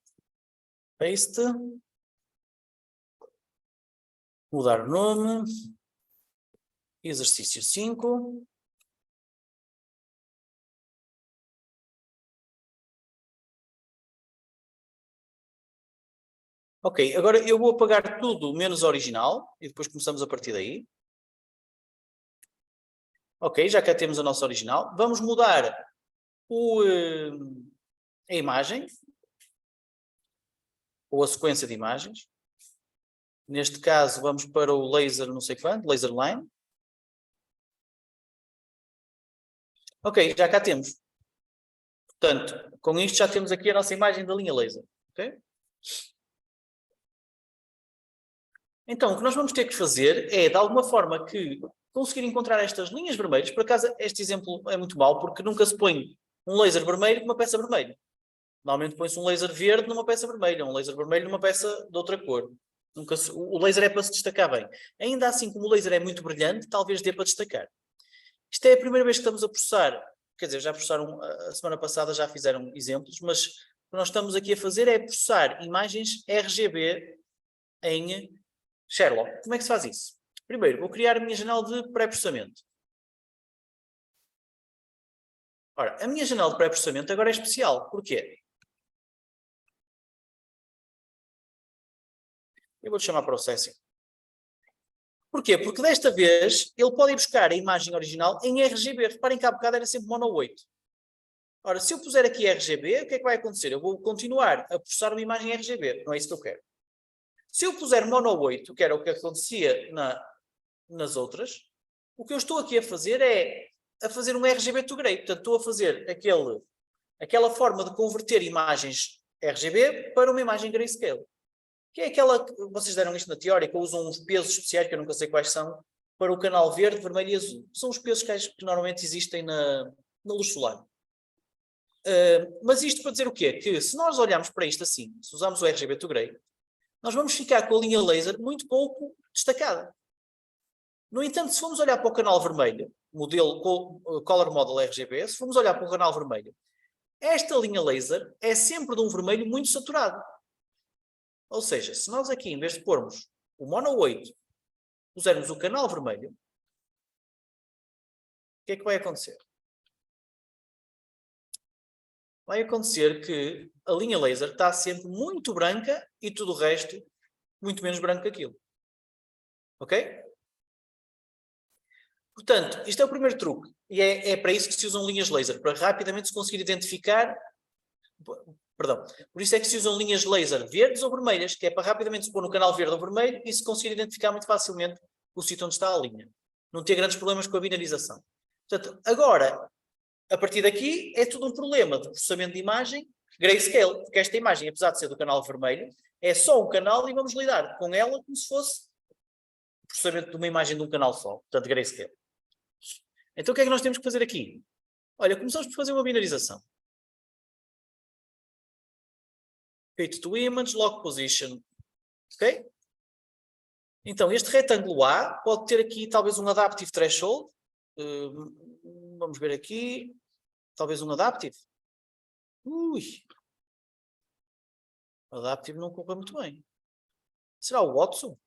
Paste. Mudar o nome. Exercício 5. Ok, agora eu vou apagar tudo menos original e depois começamos a partir daí. Ok, já cá temos a nossa original. Vamos mudar a imagem ou a sequência de imagens. Neste caso, vamos para o laser não sei quanto, laser line. Ok, já cá temos. Portanto, com isto já temos aqui a nossa imagem da linha laser. Ok? Então, o que nós vamos ter que fazer é, de alguma forma, conseguir encontrar estas linhas vermelhas. Por acaso, este exemplo é muito mau, porque nunca se põe um laser vermelho com uma peça vermelha. Normalmente põe-se um laser verde numa peça vermelha, um laser vermelho numa peça de outra cor. O laser é para se destacar bem. Ainda assim, como o laser é muito brilhante, talvez dê para destacar. Isto é a primeira vez que estamos a processar. Quer dizer, já processaram, a semana passada já fizeram exemplos, mas o que nós estamos aqui a fazer é processar imagens RGB em Sherlock. Como é que se faz isso? Primeiro, vou criar a minha janela de pré-processamento. Ora, a minha janela de pré-processamento agora é especial. Porquê? Eu vou-lhe chamar Processing. Porquê? Porque desta vez ele pode ir buscar a imagem original em RGB. Reparem que há bocado era sempre mono 8. Ora, se eu puser aqui RGB, o que é que vai acontecer? Eu vou continuar a processar uma imagem RGB. Não é isso que eu quero. Se eu puser mono 8, que era o que acontecia nas outras, o que eu estou aqui a fazer é a fazer um RGB to Gray. Portanto, estou a fazer aquela forma de converter imagens RGB para uma imagem Grayscale. Que é aquela que vocês deram isto na teórica, usam uns pesos especiais, que eu nunca sei quais são, para o canal verde, vermelho e azul. São os pesos que normalmente existem na luz solar. Mas isto para dizer o quê? Que se nós olharmos para isto assim, se usarmos o RGB to Gray, nós vamos ficar com a linha laser muito pouco destacada. No entanto, se formos olhar para o canal vermelho, modelo Color Model RGB, se formos olhar para o canal vermelho, esta linha laser é sempre de um vermelho muito saturado. Ou seja, se nós aqui, em vez de pormos o mono 8, pusermos o canal vermelho, o que é que vai acontecer? Vai acontecer que a linha laser está sempre muito branca e tudo o resto muito menos branco que aquilo. Ok? Portanto, isto é o primeiro truque. E é para isso que se usam linhas laser, para rapidamente se conseguir identificar. Perdão. Por isso é que se usam linhas laser verdes ou vermelhas, que é para rapidamente se pôr no canal verde ou vermelho e se conseguir identificar muito facilmente o sítio onde está a linha. Não ter grandes problemas com a binarização. Portanto, agora, a partir daqui, é tudo um problema de processamento de imagem grayscale, porque esta imagem, apesar de ser do canal vermelho, é só um canal e vamos lidar com ela como se fosse o processamento de uma imagem de um canal só, portanto grayscale. Então o que é que nós temos que fazer aqui? Olha, começamos por fazer uma binarização. Fit to image, lock position. Ok? Então, este retângulo A pode ter aqui talvez um adaptive threshold. Vamos ver aqui. Talvez um adaptive. Ui. Adaptive não correu muito bem. Será o Watson?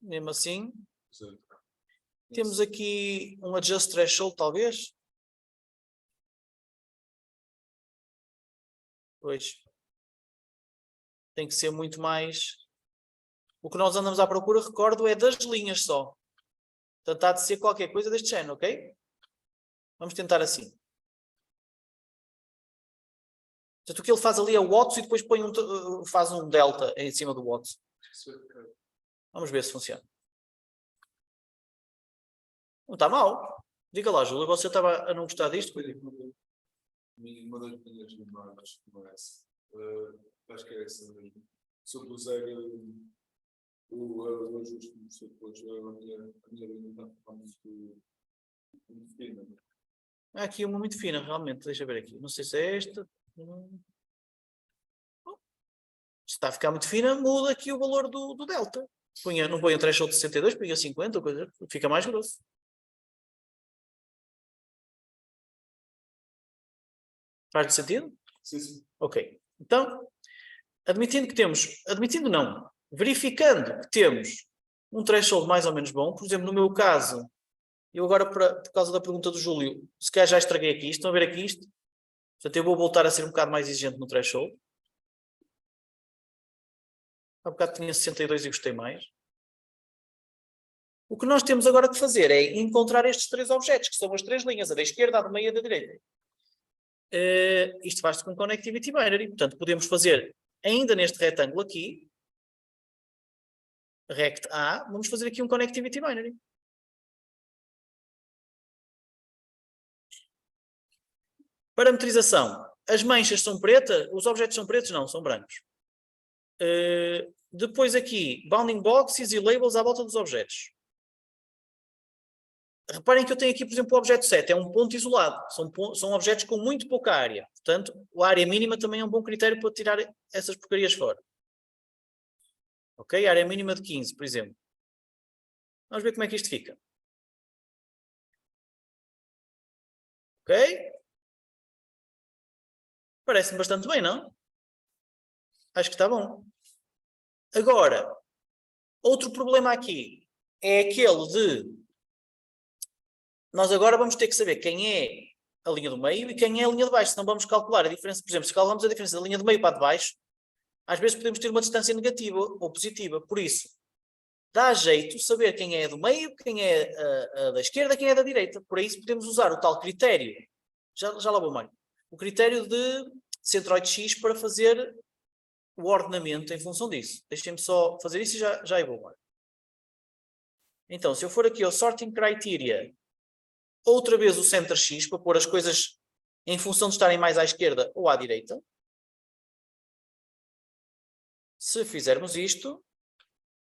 Mesmo assim. Temos aqui um adjust threshold, talvez. Pois. Tem que ser muito mais... O que nós andamos à procura, recordo, é das linhas só. Portanto, há de ser qualquer coisa deste género, ok? Vamos tentar assim. Portanto, o que ele faz ali é o Watts e depois põe faz um delta em cima do Watts. Vamos ver se funciona. Não está mal. Diga lá, Júlio, você estava a não gostar disto? Uma das minhas imagens como essa. Acho que é essa mesmo. Se eu puser o ajuste que você pôs, a minha linha está muito fina. Há aqui uma muito fina, realmente. Deixa eu ver aqui. Não sei se é esta. Se está a ficar muito fina, muda aqui o valor do delta. Não põe o threshold de 62, põe a 50, ou coisa, fica mais grosso. Faz sentido? Sim, sim. Ok. Então, admitindo não, verificando que temos um threshold mais ou menos bom, por exemplo, no meu caso, eu agora, por causa da pergunta do Júlio, se calhar já estraguei aqui isto, estão a ver aqui isto? Portanto, eu vou voltar a ser um bocado mais exigente no threshold. Há bocado tinha 62 e gostei mais. O que nós temos agora que fazer é encontrar estes três objetos, que são as três linhas, a da esquerda, a do meio e a da direita. Isto faz-se com Connectivity Binary. Portanto, podemos fazer, ainda neste retângulo aqui, rect A, vamos fazer aqui um Connectivity Binary. Parametrização. As manchas são pretas, os objetos são pretos? Não, são brancos. Depois aqui, bounding boxes e labels à volta dos objetos. Reparem que eu tenho aqui, por exemplo, o objeto 7, é um ponto isolado. São objetos com muito pouca área. Portanto, a área mínima também é um bom critério para tirar essas porcarias fora. Ok? Área mínima de 15, por exemplo. Vamos ver como é que isto fica. Ok? Parece-me bastante bem, não? Acho que está bom. Agora, outro problema aqui é aquele de... Nós agora vamos ter que saber quem é a linha do meio e quem é a linha de baixo. Senão vamos calcular a diferença. Por exemplo, se calculamos a diferença da linha do meio para a de baixo, às vezes podemos ter uma distância negativa ou positiva. Por isso, dá jeito saber quem é a do meio, quem é a da esquerda, quem é a da direita. Por isso podemos usar o tal critério. Já lá vou mais. O critério de centroide X para fazer o ordenamento em função disso. Deixem-me só fazer isso e já eu vou mais. Então, se eu for aqui ao Sorting Criteria, outra vez o Center X, para pôr as coisas em função de estarem mais à esquerda ou à direita. Se fizermos isto,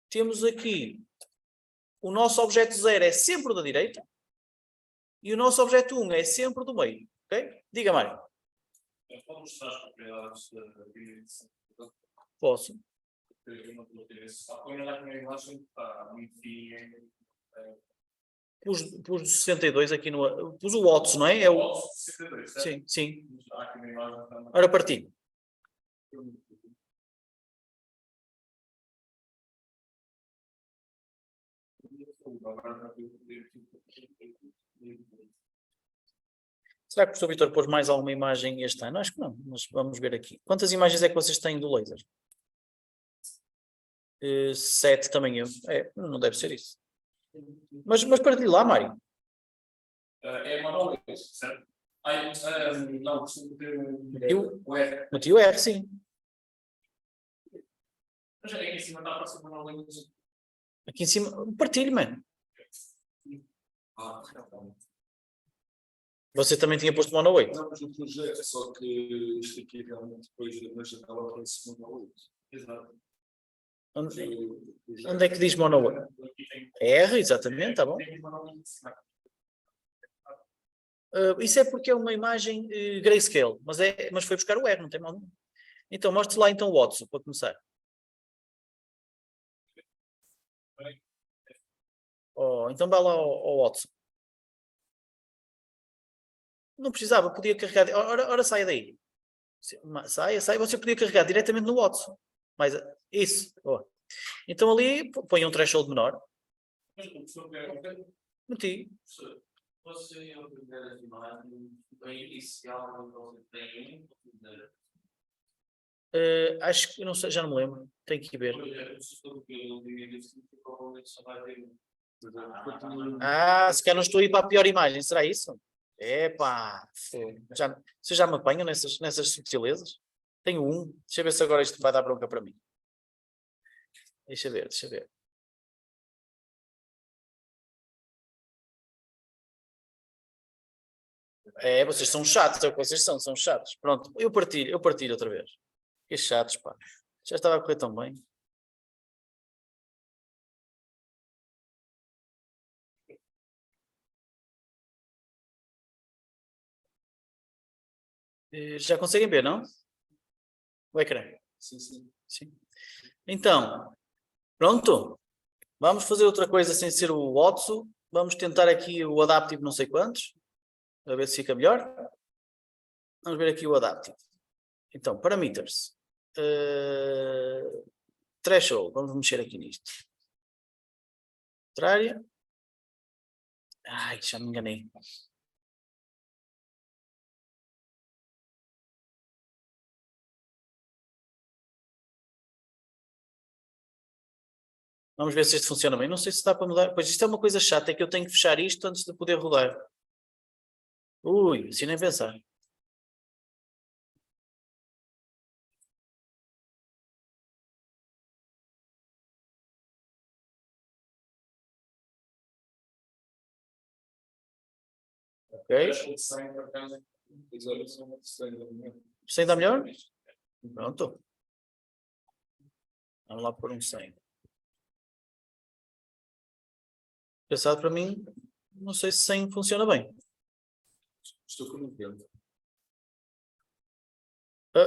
temos aqui o nosso objeto 0 é sempre o da direita e o nosso objeto 1 é sempre o do meio. Ok? Diga, Mário. Pode mostrar as propriedades da binarização? Posso. Eu não estou a ter esse. Só põe lá com a imagem que está muito fina. Pus o 62 aqui no... Pus o Watts, não é? É o... 62, certo? Sim, sim. Há aqui uma imagem também. Ora, parti. Será que o professor Vitor pôs mais alguma imagem este ano? Acho que não, mas vamos ver aqui. Quantas imagens é que vocês têm do laser? 7 também eu. Não deve ser isso. Mas partilhe lá, Mário. É monolito, certo? Não, costumo ter o R. Meti o R, sim. Mas aqui em cima está a passar monolito. Aqui em cima, partilhe, mano. Você também tinha posto mono 8. Não, mas no projeto, só que isto aqui realmente depois na janela aparece uma 8. Exato. Onde é que diz mono 8? R, exatamente, tá bom. Isso é porque é uma imagem grayscale, mas foi buscar o R, não tem mal nenhum. Então, mostre lá então o Watson, para começar. Então vá lá ao Watson. Não precisava, podia carregar. Ora saia daí. Saia, você podia carregar diretamente no Watson. Mas isso. Então ali põe um threshold menor. Meti. Você ao ver as imagens, bem inicial, você tem acho que não sei, já não me lembro. Tenho que ver. Se calhar não estou a ir para a pior imagem, será isso? Epá, você já me apanha nessas subtilezas? Tenho um. Deixa eu ver se agora isto vai dar bronca para mim. Deixa eu ver. Vocês são chatos, é o que vocês são chatos. Pronto, eu partilho outra vez. Que chatos, pá. Já estava a correr tão bem. Já conseguem ver, não? O ecrã? Sim. Então, pronto. Vamos fazer outra coisa sem ser o Watson. Vamos tentar aqui o Adaptive não sei quantos. A ver se fica melhor. Vamos ver aqui o Adaptive. Então, Parameters. Threshold. Vamos mexer aqui nisto. Contrária. Ai, já me enganei. Vamos ver se isto funciona bem. Não sei se dá para mudar. Pois isto é uma coisa chata, é que eu tenho que fechar isto antes de poder rodar. Ui, assim nem pensar. Ok. Sem dar melhor? Pronto. Vamos lá pôr um 100. Pensado para mim, não sei se 100 funciona bem. Estou com 90.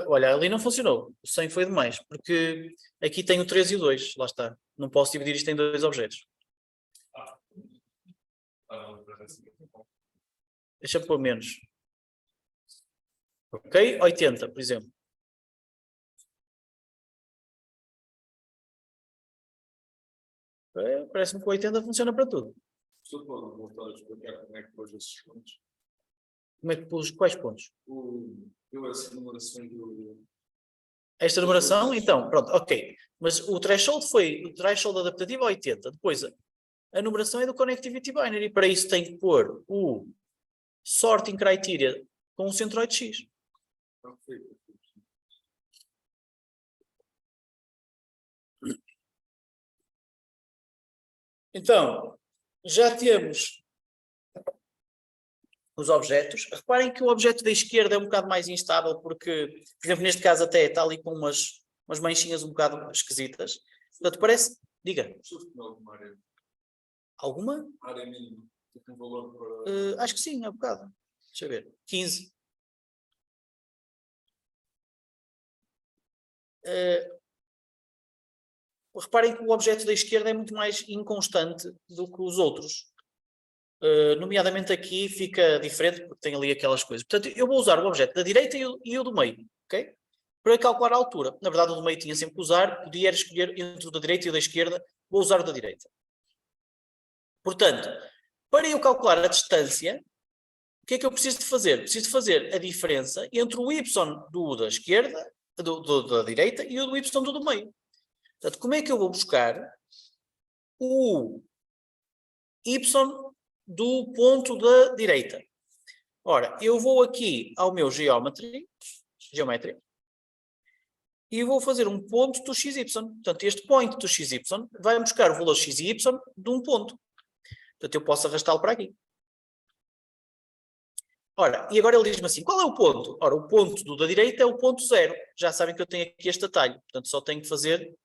Olha, ali não funcionou. O 100 foi demais, porque aqui tem o 3 e o 2. Lá está. Não posso dividir isto em dois objetos. Deixa-me pôr menos. Ok? 80, por exemplo. Parece-me que o 80 funciona para tudo. Estou pode voltar a explicar como é que pôs esses pontos. Como é que pus quais pontos? Essa numeração do... Esta numeração, então, pronto, ok. Mas o threshold adaptativo é 80. Depois, a numeração é do Connectivity Binary. E para isso tem que pôr o Sorting Criteria com o centroide X. Então, já temos os objetos. Reparem que o objeto da esquerda é um bocado mais instável, porque, por exemplo, neste caso até está ali com umas manchinhas um bocado esquisitas. Portanto, parece... Diga. Alguma? Área mínima. Tem um valor para... acho que sim, é um bocado. Deixa eu ver. 15. Reparem que o objeto da esquerda é muito mais inconstante do que os outros. Nomeadamente aqui fica diferente porque tem ali aquelas coisas. Portanto, eu vou usar o objeto da direita e o do meio, ok? Para calcular a altura. Na verdade, o do meio tinha sempre que usar, podia escolher entre o da direita e o da esquerda, vou usar o da direita. Portanto, para eu calcular a distância, o que é que eu preciso de fazer? Preciso de fazer a diferença entre o y da esquerda, da direita, e o do y do meio. Portanto, como é que eu vou buscar o y do ponto da direita? Ora, eu vou aqui ao meu geometry, e vou fazer um ponto do xy. Portanto, este point do xy vai buscar o valor x e y de um ponto. Portanto, eu posso arrastá-lo para aqui. Ora, e agora ele diz-me assim, qual é o ponto? Ora, o ponto da direita é o ponto 0. Já sabem que eu tenho aqui este atalho. Portanto, só tenho que fazer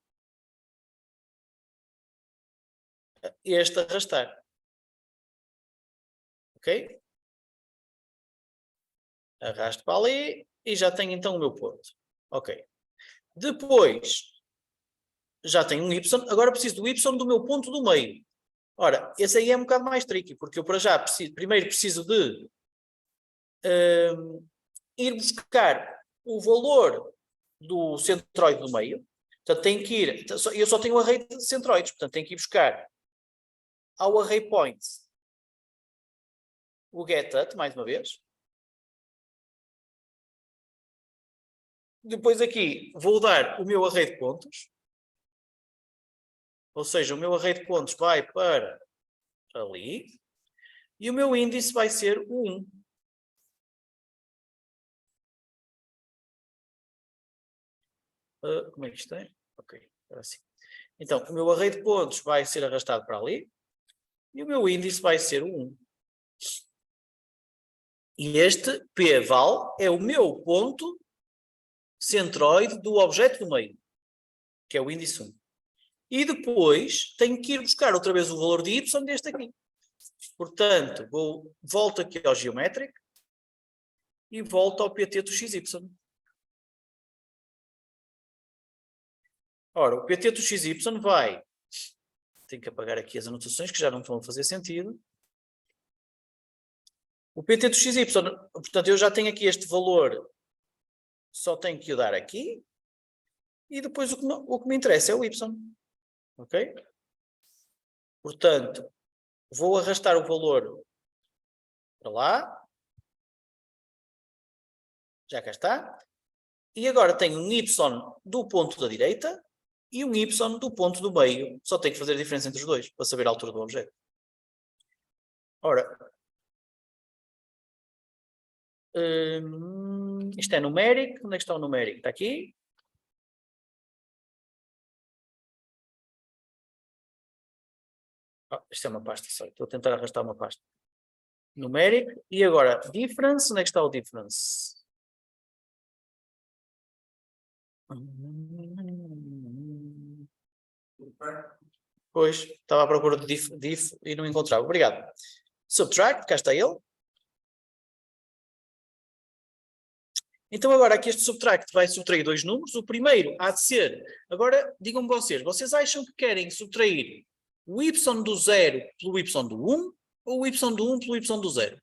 este arrastar. Ok? Arrasto para ali e já tenho então o meu ponto. Ok. Depois, já tenho um y. Agora preciso do y do meu ponto do meio. Ora, esse aí é um bocado mais tricky, porque eu para já primeiro preciso de ir buscar o valor do centroide do meio. Portanto, tenho que ir, eu só tenho um array de centroides, portanto, tenho que ir buscar ao array points o getAt, mais uma vez. Depois aqui vou dar o meu array de pontos. Ou seja, o meu array de pontos vai para ali. E o meu índice vai ser o 1. Como é que isto é? Ok, agora sim. Então, o meu array de pontos vai ser arrastado para ali. E o meu índice vai ser o 1. E este p-val é o meu ponto centroide do objeto do meio, que é o índice 1. E depois tenho que ir buscar outra vez o valor de y deste aqui. Portanto, volto aqui ao geometric e volto ao pt do xy. Ora, o pt do xy vai... Tenho que apagar aqui as anotações que já não estão a fazer sentido. O pt do xy, portanto, eu já tenho aqui este valor, só tenho que o dar aqui. E depois o que me interessa é o y. Ok? Portanto, vou arrastar o valor para lá. Já cá está. E agora tenho um y do ponto da direita e um y do ponto do meio. Só tenho que fazer a diferença entre os dois para saber a altura do objeto. Ora, isto é numérico. Onde é que está o numérico? Está aqui. Isto é uma pasta só. Estou a tentar arrastar uma pasta. Numérico. E agora, difference. Onde é que está o difference? Pois, estava à procura de diff e não encontrava. Obrigado. Subtract, cá está ele. Então agora aqui este subtract vai subtrair dois números. O primeiro há de ser... Agora, digam-me vocês acham que querem subtrair o y do 0 pelo y do 1 ou o y do 1 pelo y do 0?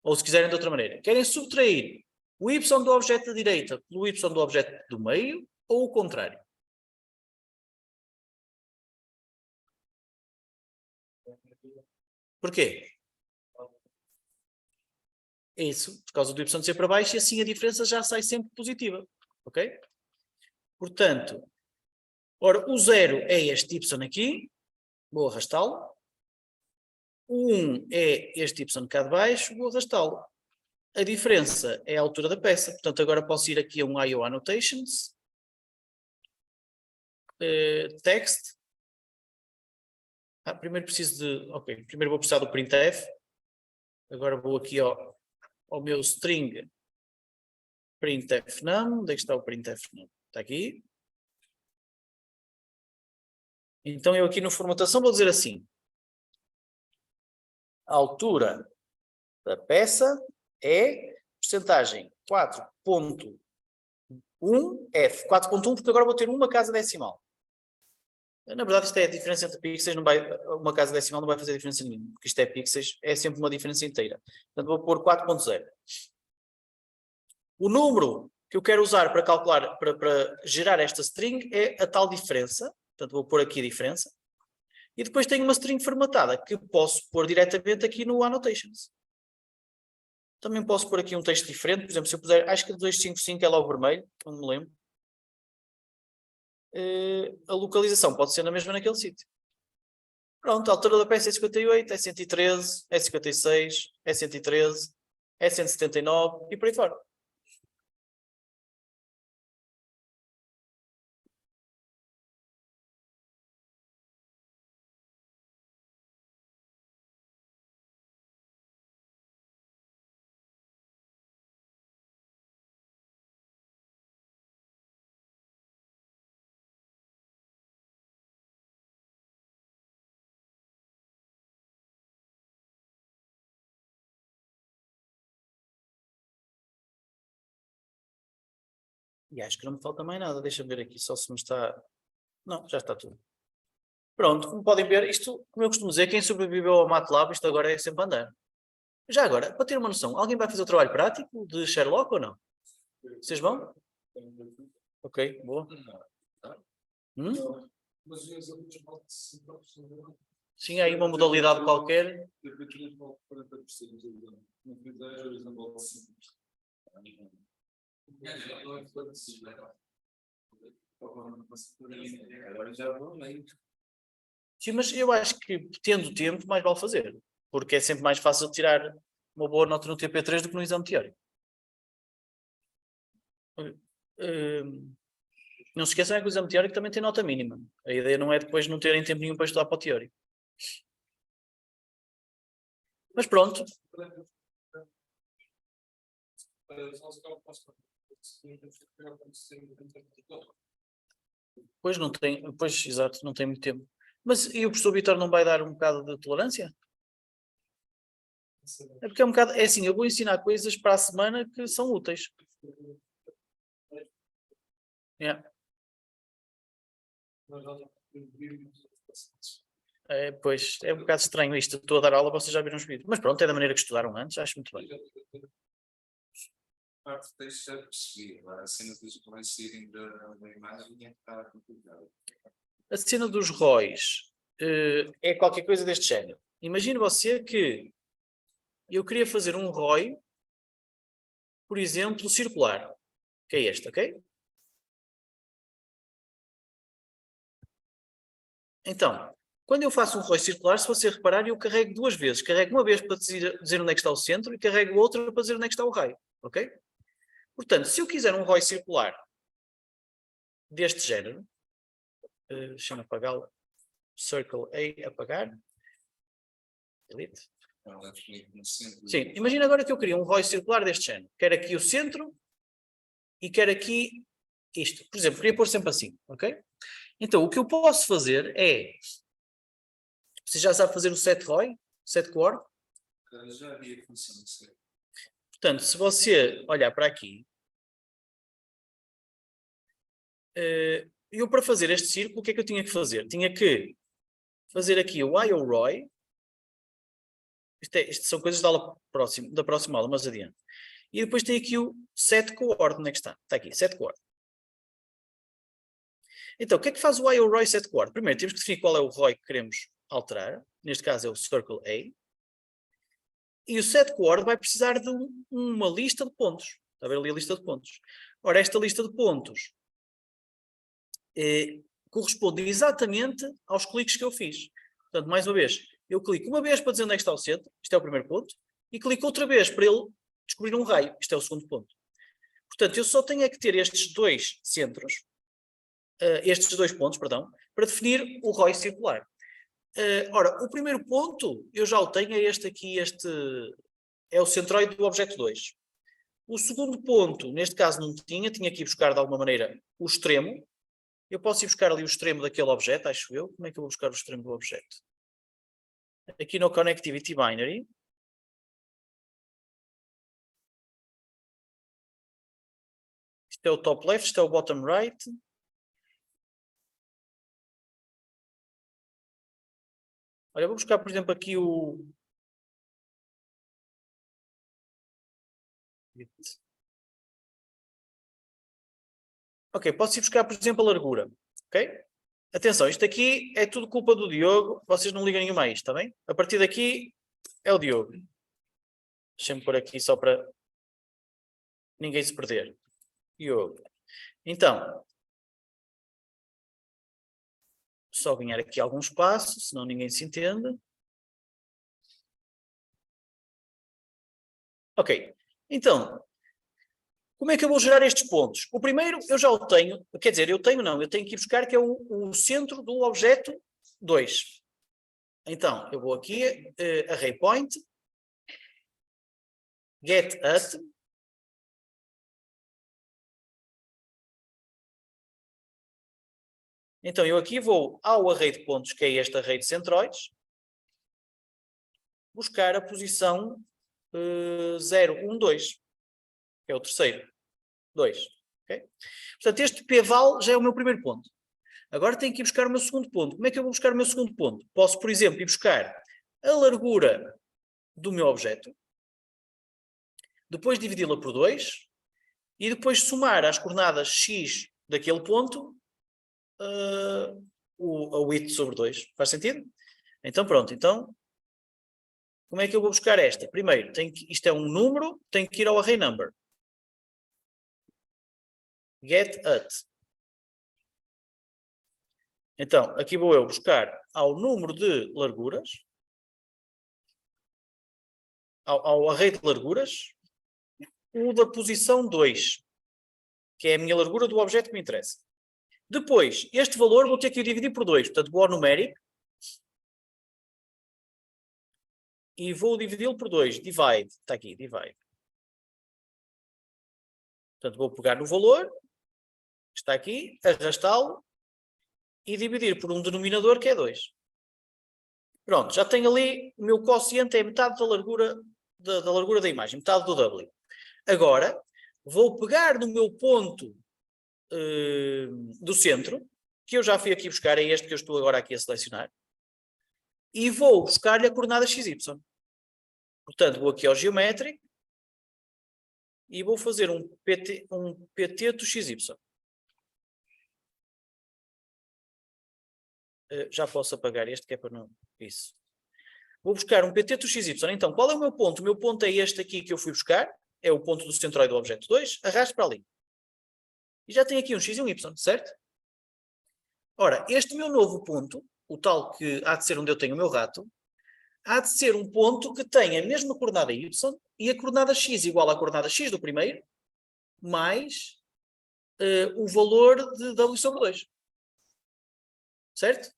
Ou se quiserem de outra maneira, querem subtrair o y do objeto da direita pelo y do objeto do meio ou o contrário? Porquê? É isso, por causa do y ser para baixo e assim a diferença já sai sempre positiva. Ok? Portanto, ora, o 0 é este y aqui, vou arrastá-lo. O 1 é este y cá de baixo, vou arrastá-lo. A diferença é a altura da peça, portanto agora posso ir aqui a um IO Annotations, text. Primeiro preciso de, ok, primeiro vou precisar do printf. Agora vou aqui ao meu string printf num. Onde é que está o printf num? Está aqui. Então eu aqui na formatação vou dizer assim: a altura da peça é percentagem 4.1 f. 4.1 porque agora vou ter uma casa decimal. Na verdade isto é a diferença entre pixels, uma casa decimal não vai fazer diferença nenhuma, porque isto é pixels, é sempre uma diferença inteira. Portanto vou pôr 4.0. O número que eu quero usar para calcular, para gerar esta string é a tal diferença. Portanto vou pôr aqui a diferença. E depois tenho uma string formatada que posso pôr diretamente aqui no Annotations. Também posso pôr aqui um texto diferente. Por exemplo, se eu puser, acho que 255 é logo vermelho, não me lembro. a localização pode ser na mesma naquele sítio. Pronto, a altura da peça é 58, é 113, é 56, é 113, é 179 e por aí fora. E acho que não me falta mais nada. Deixa-me ver aqui só se me está... Não, já está tudo. Pronto, como podem ver, isto, como eu costumo dizer, quem sobreviveu ao MATLAB, isto agora é sempre andar. Já agora, para ter uma noção, alguém vai fazer o trabalho prático de Sherlock ou não? Vocês vão? Ok, boa. Mas os exames vão se Sim, há aí uma modalidade qualquer. Agora já vou meio. Sim, mas eu acho que tendo tempo, mais vale fazer. Porque é sempre mais fácil tirar uma boa nota no TP3 do que no exame teórico. Não se esqueçam é que o exame teórico também tem nota mínima. A ideia não é depois não terem tempo nenhum para estudar para o teórico. Mas pronto. Pois não tem, pois exato, não tem muito tempo. Mas e o professor Vitor não vai dar um bocado de tolerância? É porque é um bocado, é assim, eu vou ensinar coisas para a semana que são úteis. Yeah. É, pois, é um bocado estranho isto. Estou a dar aula, vocês já viram os vídeos. Mas pronto, é da maneira que estudaram antes, acho muito bem. Parte do texto já percebi. Agora, a cena dos rois saírem da imagem é que está complicada. A cena dos ROIs é qualquer coisa deste género. Imagine você que eu queria fazer um ROI, por exemplo, circular, que é este, ok? Então, quando eu faço um ROI circular, se você reparar, eu carrego duas vezes. Carrego uma vez para dizer onde é que está o centro e carrego outra para dizer onde é que está o raio, ok? Portanto, se eu quiser um ROI circular deste género, deixa-me apagá-lo, Circle A, apagar, delete. Sim, imagina agora que eu queria um ROI circular deste género. Quero aqui o centro e quero aqui isto. Por exemplo, queria pôr sempre assim, ok? Então, o que eu posso fazer é... Você já sabe fazer o set ROI? Set Core? Já havia função, não sei. Portanto, se você olhar para aqui, eu para fazer este círculo, o que é que eu tinha que fazer? Tinha que fazer aqui o IOROI. Isto são coisas da próxima aula, mas adiante. E depois tem aqui o set coord, onde é que está? Está aqui, set coord. Então, o que é que faz o IOROI set coord? Primeiro, temos que definir qual é o ROI que queremos alterar. Neste caso é o Circle A. E o set coord vai precisar de uma lista de pontos. Está a ver ali a lista de pontos. Ora, esta lista de pontos corresponde exatamente aos cliques que eu fiz. Portanto, mais uma vez, eu clico uma vez para dizer onde é que está o centro, isto é o primeiro ponto, e clico outra vez para ele descobrir um raio, isto é o segundo ponto. Portanto, eu só tenho é que ter estes dois centros, estes dois pontos, perdão, para definir o ROI circular. Ora, o primeiro ponto, eu já o tenho, é este aqui, é o centroide do objeto 2. O segundo ponto, neste caso não tinha que ir buscar de alguma maneira o extremo. Eu posso ir buscar ali o extremo daquele objeto, acho eu. Como é que eu vou buscar o extremo do objeto? Aqui no Connectivity Binary. Isto é o top left, isto é o bottom right. Olha, eu vou buscar, por exemplo, aqui o... Ok, posso ir buscar, por exemplo, a largura. Ok? Atenção, isto aqui é tudo culpa do Diogo. Vocês não ligam nenhuma a isto, está bem? A partir daqui é o Diogo. Deixa-me pôr aqui só para ninguém se perder. Diogo. Então, Só ganhar aqui algum espaço, senão ninguém se entende. Ok, então, como é que eu vou gerar estes pontos? O primeiro eu já o tenho, quer dizer, eu tenho que ir buscar, que é o centro do objeto 2. Então, eu vou aqui, array point, get at, então eu aqui vou ao array de pontos, que é este array de centroides, buscar a posição 0, 1, 2, que é o terceiro, 2. Okay? Portanto, este p-val já é o meu primeiro ponto. Agora tenho que ir buscar o meu segundo ponto. Como é que eu vou buscar o meu segundo ponto? Posso, por exemplo, ir buscar a largura do meu objeto, depois dividi-la por 2 e depois somar às coordenadas x daquele ponto o width sobre 2. Faz sentido? Então pronto. Então, como é que eu vou buscar esta? Primeiro, isto é um número, tenho que ir ao array number. Get at. Então, aqui vou eu buscar ao número de larguras, ao array de larguras, o da posição 2, que é a minha largura do objeto que me interessa. Depois, este valor vou ter que dividir por 2, portanto vou ao numérico e vou dividi-lo por 2, divide, está aqui, divide. Portanto vou pegar no valor, que está aqui, arrastá-lo e dividir por um denominador que é 2. Pronto, já tenho ali, o meu quociente é metade da largura da imagem, metade do W. Agora, vou pegar no meu ponto do centro, que eu já fui aqui buscar, é este que eu estou agora aqui a selecionar, e vou buscar-lhe a coordenada XY. Portanto, vou aqui ao Geometric e vou fazer um PT do XY. Já posso apagar este, que é para não... Isso. Vou buscar um PT do XY. Então, qual é o meu ponto? O meu ponto é este aqui que eu fui buscar, é o ponto do centroide do objeto 2, arrasto para ali. E já tenho aqui um X e um Y, certo? Ora, este meu novo ponto, o tal que há de ser onde eu tenho o meu rato, há de ser um ponto que tem a mesma coordenada Y e a coordenada X igual à coordenada X do primeiro, mais o valor de W sobre 2. Certo?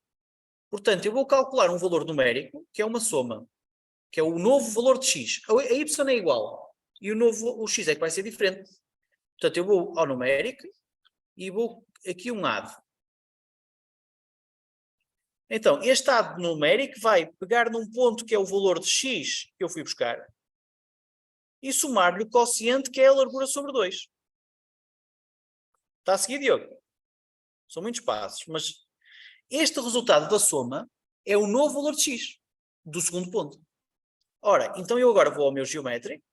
Portanto, eu vou calcular um valor numérico, que é uma soma, que é o novo valor de X. A Y é igual, e o X é que vai ser diferente. Portanto, eu vou ao numérico e vou aqui um add. Então, este add numérico vai pegar num ponto que é o valor de X que eu fui buscar e somar-lhe o quociente que é a largura sobre 2. Está a seguir, Diogo? São muitos passos, mas este resultado da soma é o novo valor de X do segundo ponto. Ora, então eu agora vou ao meu Geometric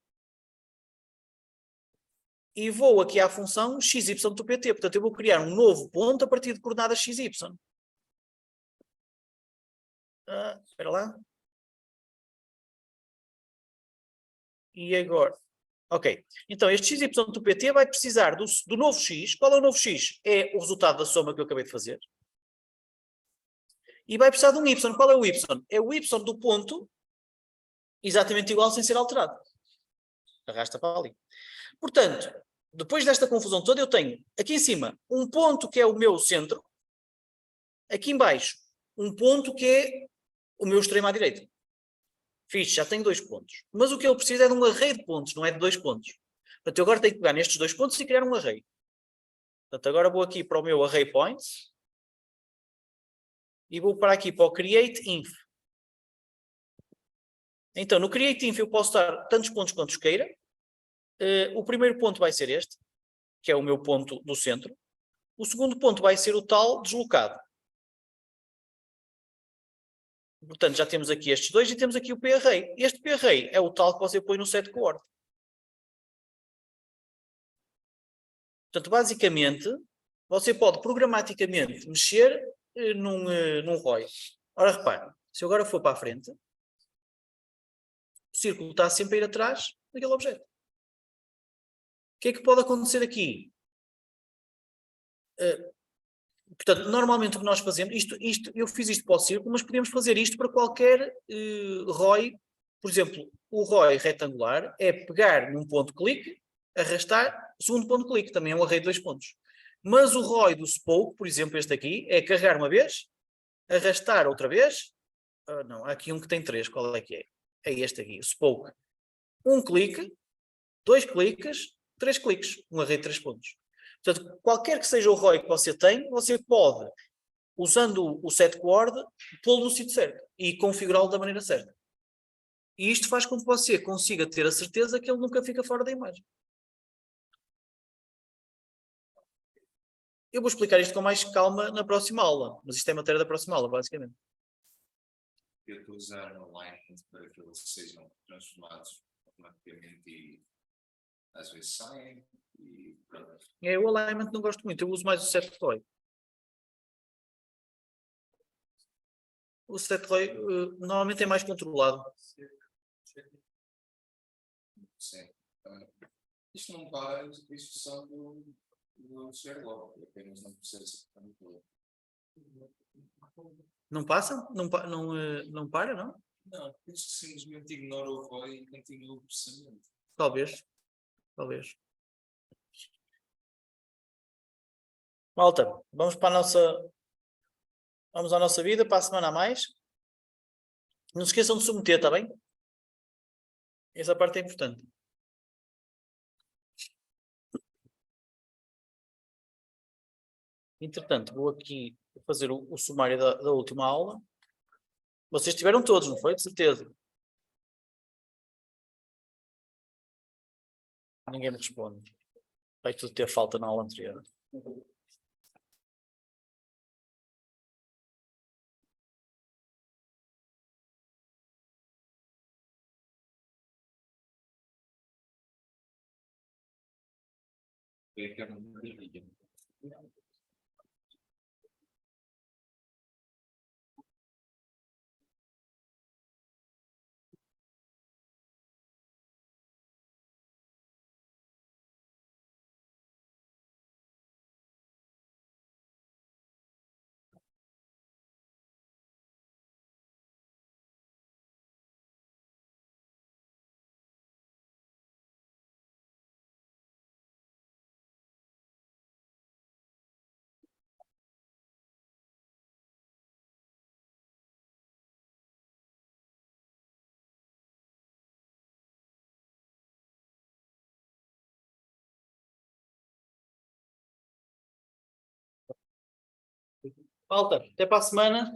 e vou aqui à função XY do PT. Portanto, eu vou criar um novo ponto a partir de coordenadas XY. Espera lá. E agora? Ok. Então, este XY do PT vai precisar do novo X. Qual é o novo X? É o resultado da soma que eu acabei de fazer. E vai precisar de um Y. Qual é o Y? É o Y do ponto exatamente igual sem ser alterado. Arrasta para ali. Portanto, depois desta confusão toda, eu tenho aqui em cima um ponto que é o meu centro. Aqui em baixo, um ponto que é o meu extremo à direita. Fixe, já tenho 2 pontos. Mas o que eu preciso é de um array de pontos, não é de 2 pontos. Portanto, eu agora tenho que pegar nestes 2 pontos e criar um array. Portanto, agora vou aqui para o meu array points. E vou para aqui para o create inf. Então, no create inf eu posso dar tantos pontos quantos queira. O primeiro ponto vai ser este, que é o meu ponto do centro. O segundo ponto vai ser o tal deslocado. Portanto, já temos aqui estes dois e temos aqui o p-array. Este p-array é o tal que você põe no set coord. Portanto, basicamente, você pode programaticamente mexer num ROI. Ora, repare, se eu agora for para a frente, o círculo está sempre a ir atrás daquele objeto. O que é que pode acontecer aqui? Portanto, normalmente o que nós fazemos, eu fiz isto para o círculo, mas podemos fazer isto para qualquer ROI. Por exemplo, o ROI retangular é pegar num ponto clique, arrastar, segundo ponto clique, também é um array de 2 pontos. Mas o ROI do spoke, por exemplo, este aqui, é carregar uma vez, arrastar outra vez. Não, há aqui um que tem 3, qual é que é? É este aqui, o spoke. Um clique, 2 cliques, 3 cliques, um array de 3 pontos. Portanto, qualquer que seja o ROI que você tem, você pode, usando o setQuard, pô-lo no sítio certo e configurá-lo da maneira certa. E isto faz com que você consiga ter a certeza que ele nunca fica fora da imagem. Eu vou explicar isto com mais calma na próxima aula, mas isto é matéria da próxima aula, basicamente. Eu estou a usar um alignment para que eles sejam transformados automaticamente e às vezes saem e pronto. O alignment não gosto muito, eu uso mais o setROI. O setROI normalmente é mais controlado. Sim. Isto não para a execução do Sherlock, apenas não precisa de Não passa? Não para, não? não, isto simplesmente ignora o ROI e continua o processamento. Talvez. Talvez. Malta, vamos para a nossa... Vamos à nossa vida, para a semana a mais. Não se esqueçam de submeter, está bem? Essa parte é importante. Entretanto, vou aqui fazer o sumário da última aula. Vocês tiveram todos, não foi? De certeza. Ninguém me responde. Vai tudo ter falta na aula anterior. É que é uma maravilha. Malta, até para a semana.